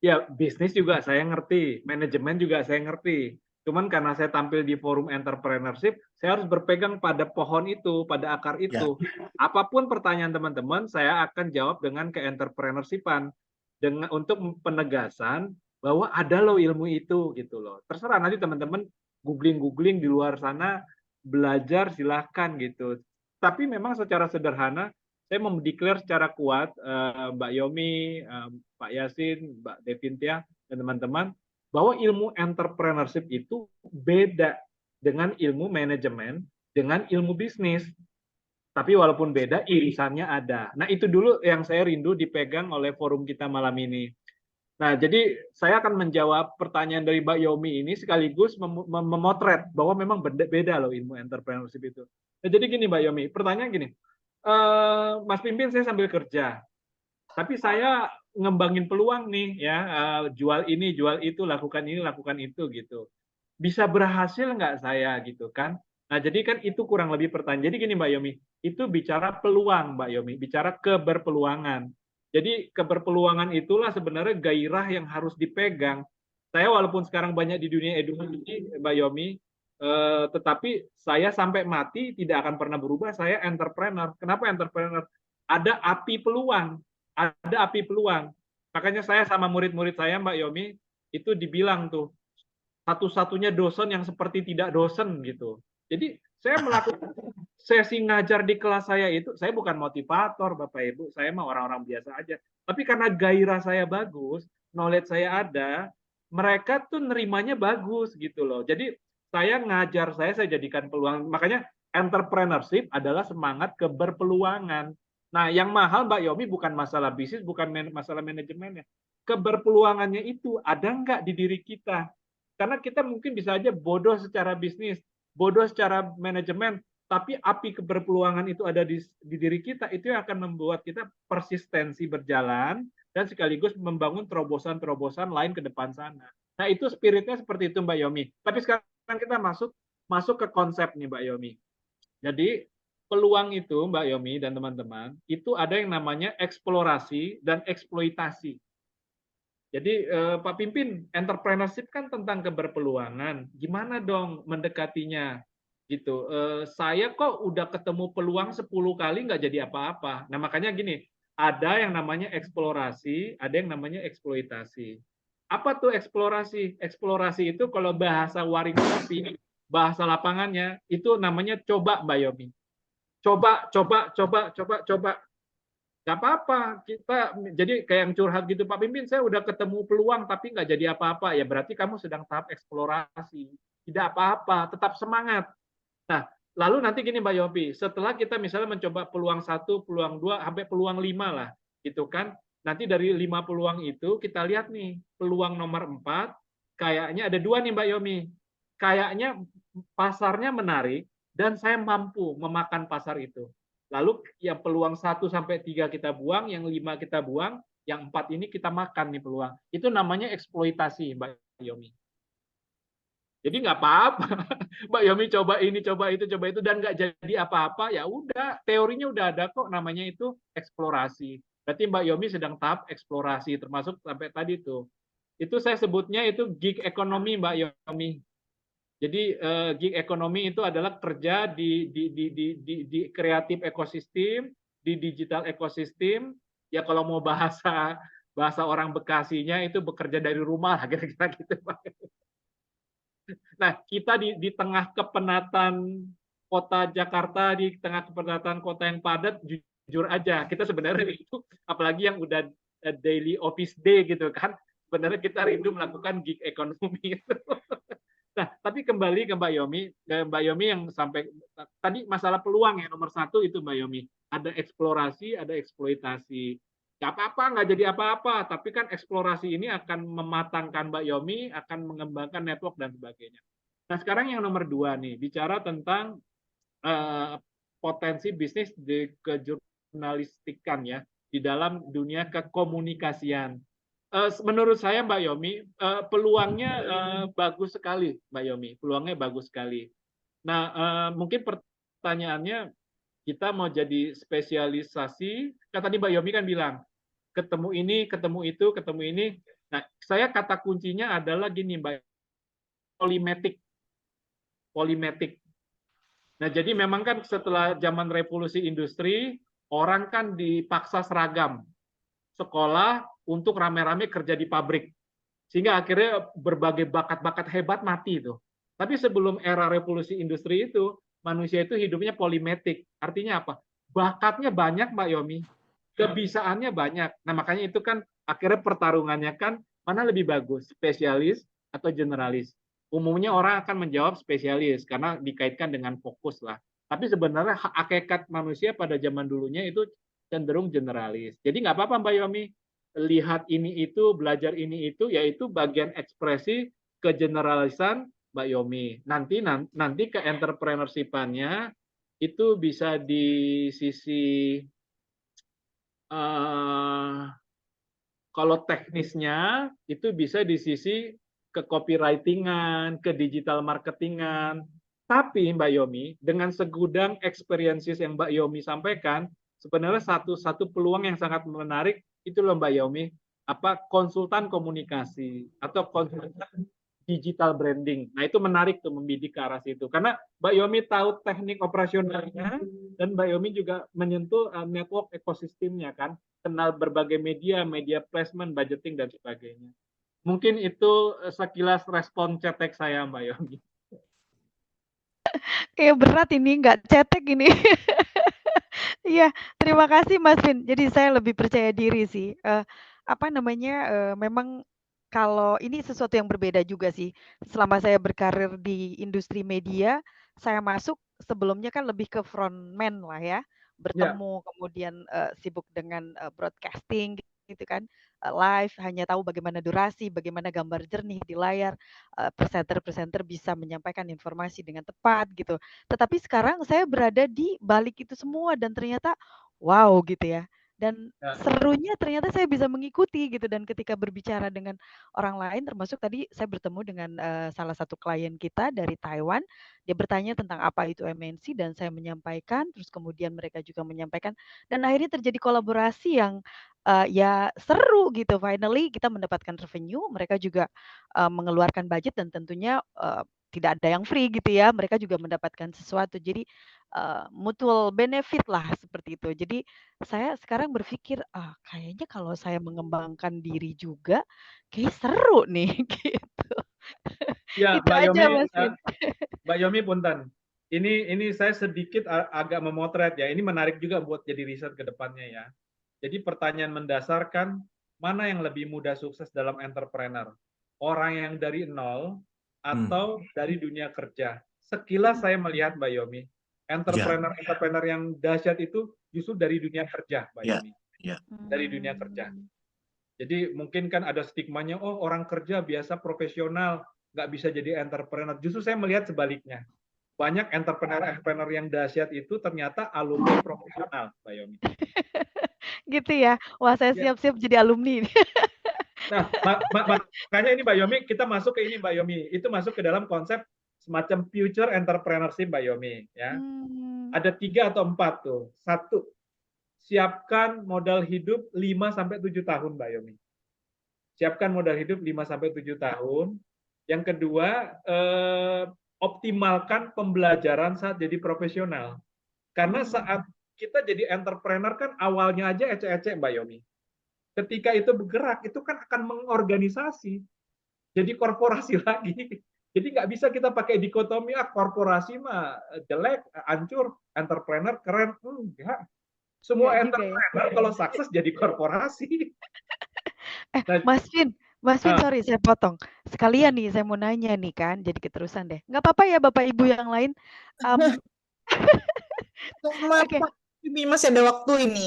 Ya, bisnis juga saya ngerti, manajemen juga saya ngerti. Cuman karena saya tampil di forum entrepreneurship, saya harus berpegang pada pohon itu, pada akar itu. Apapun pertanyaan teman-teman, saya akan jawab dengan ke-entrepreneurshipan dengan untuk penegasan bahwa ada loh ilmu itu gitu loh. Terserah nanti teman-teman googling di luar sana, belajar silahkan gitu. Tapi memang secara sederhana saya mendeklar secara kuat Mbak Yomi, Pak Yasin, Mbak Devintia, dan teman-teman, bahwa ilmu entrepreneurship itu beda dengan ilmu manajemen, dengan ilmu bisnis. Tapi walaupun beda, irisannya ada. Nah, itu dulu yang saya rindu dipegang oleh forum kita malam ini. Nah, jadi saya akan menjawab pertanyaan dari Mbak Yomi ini sekaligus memotret bahwa memang beda loh ilmu entrepreneurship itu. Nah, jadi gini Mbak Yomi, pertanyaan gini, Mas Pimpin saya sambil kerja, tapi saya ngembangin peluang nih ya, jual ini, jual itu, lakukan ini, lakukan itu gitu. Bisa berhasil nggak saya gitu kan? Nah jadi kan itu kurang lebih pertanyaan. Jadi gini Mbak Yomi, itu bicara peluang Mbak Yomi, bicara keberpeluangan. Jadi keberpeluangan itulah sebenarnya gairah yang harus dipegang. Saya walaupun sekarang banyak di dunia edukasi Mbak Yomi, tetapi saya sampai mati tidak akan pernah berubah, saya entrepreneur. Kenapa entrepreneur? Ada api peluang, ada api peluang. Makanya saya sama murid-murid saya Mbak Yomi, itu dibilang tuh, satu-satunya dosen yang seperti tidak dosen gitu. Jadi saya melakukan sesi ngajar di kelas saya itu, saya bukan motivator Bapak Ibu, saya mah orang-orang biasa aja. Tapi karena gairah saya bagus, knowledge saya ada, mereka tuh nerimanya bagus gitu loh. Jadi saya ngajar, saya jadikan peluang. Makanya entrepreneurship adalah semangat keberpeluangan. Nah, yang mahal Mbak Yomi bukan masalah bisnis, bukan masalah manajemennya. Keberpeluangannya itu ada nggak di diri kita? Karena kita mungkin bisa aja bodoh secara bisnis, bodoh secara manajemen, tapi api keberpeluangan itu ada di diri kita, itu yang akan membuat kita persistensi berjalan dan sekaligus membangun terobosan-terobosan lain ke depan sana. Nah, itu spiritnya seperti itu Mbak Yomi. Tapi sekarang kita masuk ke konsep nih Mbak Yomi. Jadi peluang itu Mbak Yomi dan teman-teman, itu ada yang namanya eksplorasi dan eksploitasi. Jadi Pak Pimpin, entrepreneurship kan tentang keberpeluangan. Gimana dong mendekatinya? Gitu. Saya kok udah ketemu peluang 10 kali nggak jadi apa-apa. Nah makanya gini, ada yang namanya eksplorasi, ada yang namanya eksploitasi. Apa tuh eksplorasi? Eksplorasi itu kalau bahasa waring kopi, bahasa lapangannya, itu namanya coba Mbak Yomi. Coba. Nggak apa-apa, kita jadi kayak yang curhat gitu, Pak Pimpin saya udah ketemu peluang tapi nggak jadi apa-apa, ya berarti kamu sedang tahap eksplorasi. Tidak apa-apa, tetap semangat. Nah, lalu nanti gini Mbak Yopi, setelah kita misalnya mencoba peluang 1, peluang 2, sampai peluang 5 lah, gitu kan. Nanti dari 5 peluang itu kita lihat nih, peluang nomor 4, kayaknya ada 2 nih Mbak Yomi. Kayaknya pasarnya menarik dan saya mampu memakan pasar itu. Lalu yang peluang 1 sampai 3 kita buang, yang 5 kita buang, yang 4 ini kita makan nih peluang. Itu namanya eksploitasi Mbak Yomi. Jadi nggak apa-apa, Mbak Yomi coba ini, coba itu, dan nggak jadi apa-apa, ya udah, teorinya udah ada kok, namanya itu eksplorasi. Berarti Mbak Yomi sedang tahap eksplorasi, termasuk sampai tadi tuh. Itu saya sebutnya itu gig ekonomi Mbak Yomi. Jadi gig ekonomi itu adalah kerja di kreatif ekosistem, di digital ekosistem. Ya kalau mau bahasa orang Bekasinya itu bekerja dari rumah, kira-kira gitu Pak. Nah, kita di tengah kepenatan kota Jakarta, di tengah kepenatan kota yang padat, jujur aja, kita sebenarnya itu, apalagi yang udah daily office day gitu kan, sebenarnya kita rindu melakukan gig ekonomi. Nah, tapi kembali ke Mbak Yomi yang sampai tadi masalah peluang ya nomor satu itu Mbak Yomi. Ada eksplorasi, ada eksploitasi. Gak apa-apa, nggak jadi apa-apa. Tapi kan eksplorasi ini akan mematangkan Mbak Yomi, akan mengembangkan network dan sebagainya. Nah, sekarang yang nomor dua nih, bicara tentang potensi bisnis di kejurnalistikan ya, di dalam dunia kekomunikasian. Menurut saya Mbak Yomi, peluangnya bagus sekali, Mbak Yomi. Peluangnya bagus sekali. Nah, mungkin pertanyaannya, kita mau jadi spesialisasi, kan tadi Mbak Yomi kan bilang, ketemu ini, ketemu itu, ketemu ini. Nah, saya kata kuncinya adalah gini Mbak, polimetik. Polimetik. Nah, jadi memang kan setelah zaman revolusi industri, orang kan dipaksa seragam. Sekolah untuk rame-rame kerja di pabrik. Sehingga akhirnya berbagai bakat-bakat hebat mati itu. Tapi sebelum era revolusi industri itu, manusia itu hidupnya polimetik. Artinya apa? Bakatnya banyak, Mbak Yomi. Kebisaannya banyak. Nah, makanya itu kan akhirnya pertarungannya kan mana lebih bagus, spesialis atau generalis. Umumnya orang akan menjawab spesialis karena dikaitkan dengan fokus lah. Tapi sebenarnya hakikat manusia pada zaman dulunya itu cenderung generalis. Jadi nggak apa-apa Mbak Yomi, lihat ini itu, belajar ini itu, yaitu bagian ekspresi kegeneralisan Mbak Yomi. Nanti ke entrepreneurship-annya itu bisa di sisi kalau teknisnya itu bisa di sisi ke copywriting-an, ke digital marketing-an. Tapi Mbak Yomi, dengan segudang experiences yang Mbak Yomi sampaikan, sebenarnya satu peluang yang sangat menarik itu loh Mbak Yomi, konsultan komunikasi atau konsultan digital branding. Nah, itu menarik tuh membidik ke arah situ. Karena Mbak Yomi tahu teknik operasionalnya dan Mbak Yomi juga menyentuh network ekosistemnya kan, kenal berbagai media, media placement, budgeting dan sebagainya. Mungkin itu sekilas respon cetek saya Mbak Yomi. Kayak berat ini, nggak cetek ini. Iya, terima kasih Mas Vin. Jadi saya lebih percaya diri sih. Memang kalau ini sesuatu yang berbeda juga sih. Selama saya berkarir di industri media, saya masuk sebelumnya kan lebih ke frontman lah ya. Bertemu kemudian sibuk dengan broadcasting gitu kan. Live, hanya tahu bagaimana durasi, bagaimana gambar jernih di layar, presenter-presenter bisa menyampaikan informasi dengan tepat gitu. Tetapi sekarang saya berada di balik itu semua dan ternyata wow gitu ya. Dan serunya ternyata saya bisa mengikuti gitu, dan ketika berbicara dengan orang lain, termasuk tadi saya bertemu dengan salah satu klien kita dari Taiwan, dia bertanya tentang apa itu MNC dan saya menyampaikan, terus kemudian mereka juga menyampaikan, dan akhirnya terjadi kolaborasi yang ya seru gitu. Finally kita mendapatkan revenue, mereka juga mengeluarkan budget dan tentunya tidak ada yang free gitu ya, mereka juga mendapatkan sesuatu. Jadi mutual benefit lah seperti itu. Jadi saya sekarang berpikir, kayaknya kalau saya mengembangkan diri juga, kayak seru nih gitu. Ya, Itu aja Mas Vin. Mbak Yomi punten. Ini saya sedikit agak memotret ya. Ini menarik juga buat jadi riset ke depannya ya. Jadi pertanyaan mendasar kan, mana yang lebih mudah sukses dalam entrepreneur? Orang yang dari nol atau dari dunia kerja? Sekilas saya melihat Mbak Yomi, entrepreneur yang dahsyat itu justru dari dunia kerja, Mbak Yomi. Dari dunia kerja. Jadi mungkin kan ada stigmanya, oh orang kerja biasa profesional, nggak bisa jadi entrepreneur. Justru saya melihat sebaliknya. Banyak entrepreneur yang dahsyat itu ternyata alumni profesional, Mbak Yomi. Gitu ya. Wah, saya siap-siap jadi alumni. Nah, makanya ini Mbak Yomi, kita masuk ke ini Mbak Yomi. Itu masuk ke dalam konsep semacam future entrepreneurship Mbak Yomi. Ya. Ada 3 atau 4 tuh. 1, siapkan modal hidup 5-7 tahun Mbak Yomi. Siapkan modal hidup 5-7 tahun. Yang kedua, optimalkan pembelajaran saat jadi profesional. Karena saat kita jadi entrepreneur kan awalnya aja ecek-ecek Mbak Yomi. Ketika itu bergerak, itu kan akan mengorganisasi. Jadi korporasi lagi. Jadi nggak bisa kita pakai dikotomi, korporasi mah jelek, hancur, entrepreneur keren. Enggak. Semua Enggak juga ya. entrepreneur kalau sukses jadi korporasi. Mas Vin, Nah, sorry saya potong. Sekalian nih saya mau nanya nih kan, jadi keterusan deh. Nggak apa-apa ya Bapak Ibu yang lain. Um, Maaf, Oke. Pak. Ini masih ada waktu ini.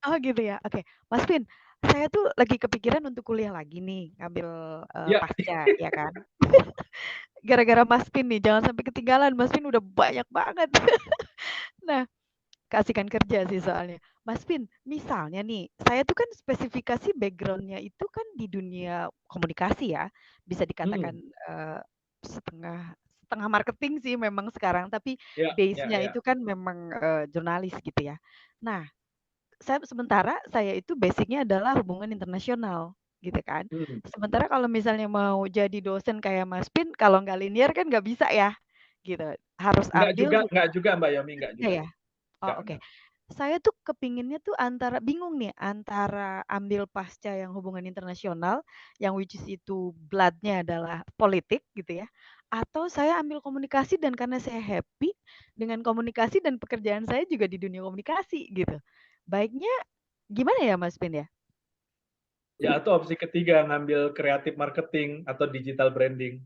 Oh gitu ya. Oke, Mas Vin, saya tuh lagi kepikiran untuk kuliah lagi nih, ngambil ya. pasca, ya kan? Gara-gara Mas Vin nih, jangan sampai ketinggalan. Mas Vin udah banyak banget. Nah, keasikan kerja sih soalnya. Mas Vin, misalnya nih, saya tuh kan spesifikasi background-nya itu kan di dunia komunikasi ya, bisa dikatakan setengah setengah marketing sih memang sekarang, tapi Ya, base-nya ya. itu kan memang jurnalis gitu ya. Nah, sementara saya itu basic-nya adalah hubungan internasional gitu kan. Sementara kalau misalnya mau jadi dosen kayak Mas Pin, kalau nggak linear kan nggak bisa ya, gitu. Harus ambil Nggak juga Mbak Yomi, nggak iya juga. ya. Oh oke. Saya tuh kepinginnya tuh bingung nih antara ambil pasca yang hubungan internasional, yang which is itu blood-nya adalah politik gitu ya, atau saya ambil komunikasi dan karena saya happy dengan komunikasi dan pekerjaan saya juga di dunia komunikasi gitu. Baiknya gimana ya Mas Pin ya? Ya, atau opsi ketiga ngambil kreatif marketing atau digital branding.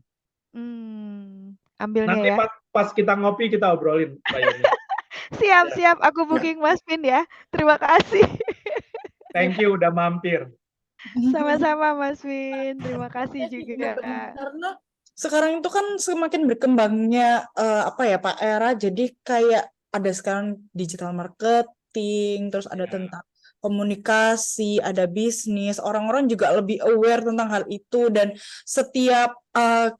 Ambilnya Nanti ya. pas kita ngopi kita obrolin, Mbak Yomi. Siap, aku booking Mas Pin ya. Terima kasih. Thank you udah mampir. Sama-sama Mas Pin. Terima kasih juga. Karena sekarang itu kan semakin berkembangnya apa ya Pak era, jadi kayak ada sekarang digital marketing, terus ada tentang komunikasi, ada bisnis, orang-orang juga lebih aware tentang hal itu dan setiap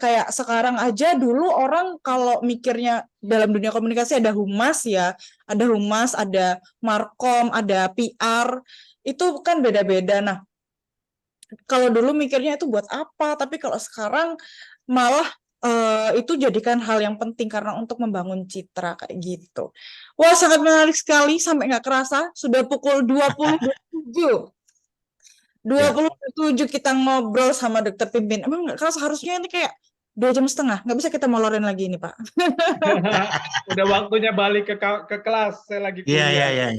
kayak sekarang aja dulu orang kalau mikirnya dalam dunia komunikasi ada humas ya, ada humas, ada markom, ada PR, itu kan beda-beda. Nah, kalau dulu mikirnya itu buat apa, tapi kalau sekarang malah itu jadikan hal yang penting karena untuk membangun citra kayak gitu. Wah, sangat menarik sekali sampai nggak kerasa sudah pukul 20.27. 27 kita ngobrol sama Dokter Pimpin. Emang nggak kerasa harusnya ini kayak 2 jam setengah. Nggak bisa kita molorin lagi ini, Pak. Udah waktunya balik ke kelas. Saya lagi kuliah. Iya.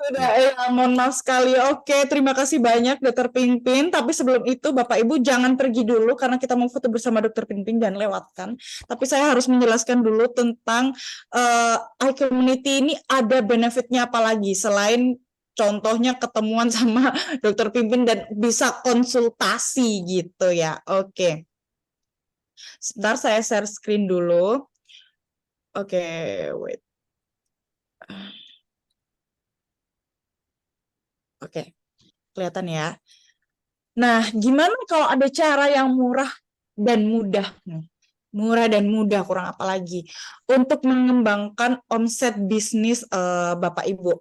Sudah, ya, mohon maaf sekali. Oke, terima kasih banyak Dokter Pimpin. Tapi sebelum itu, Bapak Ibu jangan pergi dulu karena kita mau foto bersama Dokter Pimpin, jangan lewatkan. Tapi saya harus menjelaskan dulu tentang iCommunity ini ada benefitnya apa lagi selain contohnya ketemuan sama Dokter Pimpin dan bisa konsultasi gitu ya. Oke. Sebentar saya share screen dulu. Oke, wait. Oke, kelihatan ya. Nah, gimana kalau ada cara yang murah dan mudah? Murah dan mudah, kurang apa lagi? Untuk mengembangkan omset bisnis Bapak Ibu.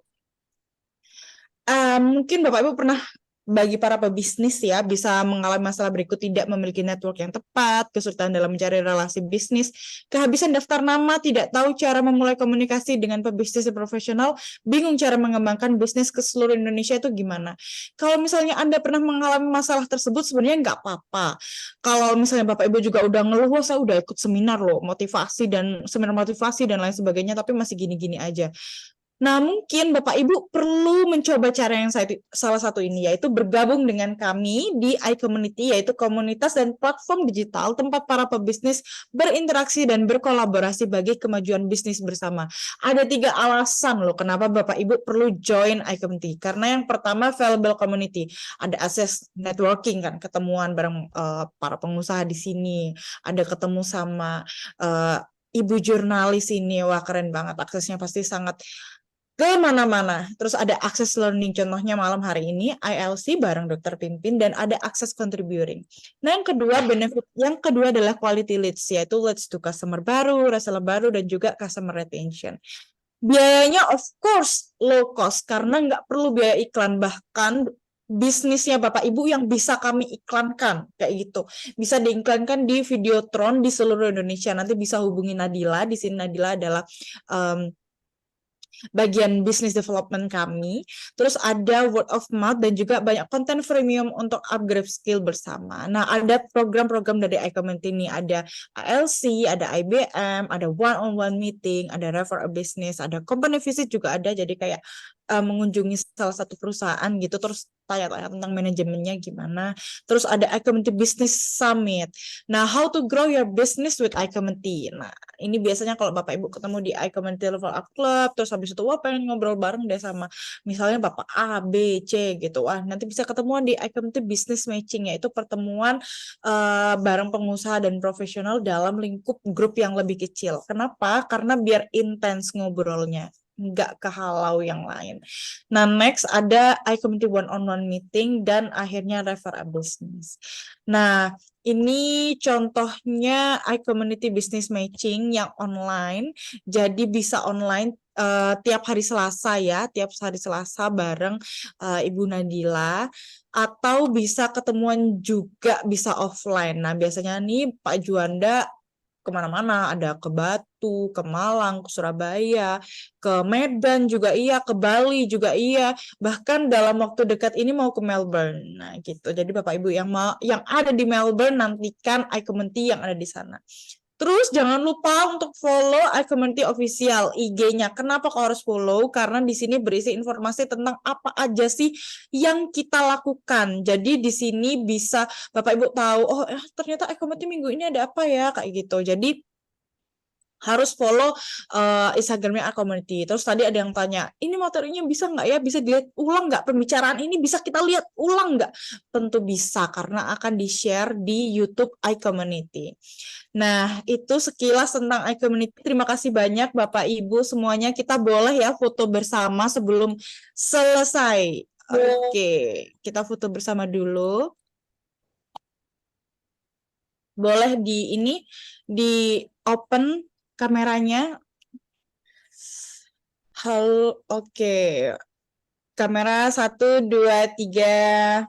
Mungkin Bapak Ibu pernah bagi para pebisnis ya, bisa mengalami masalah berikut: tidak memiliki network yang tepat, kesulitan dalam mencari relasi bisnis, kehabisan daftar nama, tidak tahu cara memulai komunikasi dengan pebisnis profesional, bingung cara mengembangkan bisnis ke seluruh Indonesia itu gimana. Kalau misalnya Anda pernah mengalami masalah tersebut, sebenarnya nggak apa-apa. Kalau misalnya Bapak Ibu juga udah ngeluh, wah saya udah ikut seminar loh, seminar motivasi dan lain sebagainya, tapi masih gini-gini aja. Nah, mungkin Bapak Ibu perlu mencoba cara yang salah satu ini, yaitu bergabung dengan kami di iCommunity, yaitu komunitas dan platform digital tempat para pebisnis berinteraksi dan berkolaborasi bagi kemajuan bisnis bersama. Ada 3 alasan loh kenapa Bapak Ibu perlu join iCommunity. Karena yang pertama, valuable community. Ada akses networking kan, ketemuan bareng para pengusaha di sini, ada ketemu sama ibu jurnalis ini, wah keren banget, aksesnya pasti sangat kemana-mana. Terus ada akses learning, contohnya malam hari ini ILC bareng Dokter Pimpin, dan ada akses contributing. Nah, benefit yang kedua adalah quality leads, yaitu leads to customer baru, reseller baru, dan juga customer retention. Biayanya of course low cost, karena nggak perlu biaya iklan, bahkan bisnisnya Bapak Ibu yang bisa kami iklankan kayak gitu, bisa diiklankan di Videotron di seluruh Indonesia. Nanti bisa hubungi Nadila. Di sini Nadila adalah bagian business development kami. Terus ada word of mouth dan juga banyak konten freemium untuk upgrade skill bersama. Nah, ada program-program dari iCommunity ini, ada ALC, ada IBM, ada one-on-one meeting, ada refer a business, ada company visit juga ada, jadi kayak mengunjungi salah satu perusahaan gitu, terus tanya-tanya tentang manajemennya gimana. Terus ada iCommunity Business Summit. Nah, how to grow your business with iCommunity. Nah, ini biasanya kalau Bapak Ibu ketemu di iCommunity Level Up Club, terus habis itu wah pengen ngobrol bareng deh sama misalnya Bapak A, B, C gitu. Wah, nanti bisa ketemuan di iCommunity Business Matching, yaitu pertemuan bareng pengusaha dan profesional dalam lingkup grup yang lebih kecil. Kenapa? Karena biar intens ngobrolnya, nggak kehalau yang lain. Nah, next ada iCommunity one-on-one meeting dan akhirnya refer a business. Nah, ini contohnya iCommunity Business Matching yang online. Jadi bisa online tiap hari Selasa ya, tiap hari Selasa bareng Ibu Nadila, atau bisa ketemuan juga bisa offline. Nah, biasanya nih Pak Juanda kemana-mana, ada ke Batu, ke Malang, ke Surabaya, ke Medan juga iya, ke Bali juga iya, bahkan dalam waktu dekat ini mau ke Melbourne. Nah, gitu. Jadi Bapak Ibu yang ada di Melbourne, nantikan iCommunity yang ada di sana. Terus jangan lupa untuk follow iCommunity official IG-nya. Kenapa kau harus follow? Karena di sini berisi informasi tentang apa aja sih yang kita lakukan. Jadi di sini bisa Bapak Ibu tahu, oh ternyata iCommunity minggu ini ada apa ya, kayak gitu. Jadi harus follow Instagramnya iCommunity. Terus tadi ada yang tanya, ini materinya bisa nggak ya? Bisa dilihat ulang nggak? Pembicaraan ini bisa kita lihat ulang nggak? Tentu bisa, karena akan di-share di YouTube iCommunity. Nah, itu sekilas tentang iCommunity. Terima kasih banyak Bapak Ibu semuanya. Kita boleh ya foto bersama sebelum selesai. Oke, kita foto bersama dulu. Boleh di open kameranya. Halo, oke. Kamera 1, 2, 3.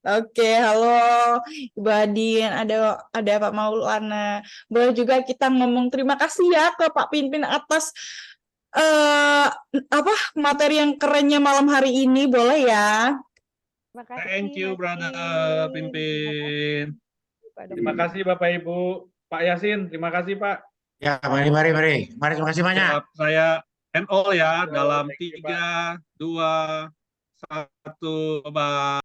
Oke, halo Ibu Adin, ada Pak Maulana. Boleh juga kita ngomong terima kasih ya ke Pak Pinpin atas materi yang kerennya malam hari ini, boleh ya? Terima kasih, Thank you, Mas brother Pin. Pimpin. Pak Terima Dr. kasih Bapak Ibu. Pak Yasin, terima kasih Pak. Ya, mari, terima kasih banyak. Siap, saya end all ya dalam Thank you, Pak. 3, 2, 1. Bye.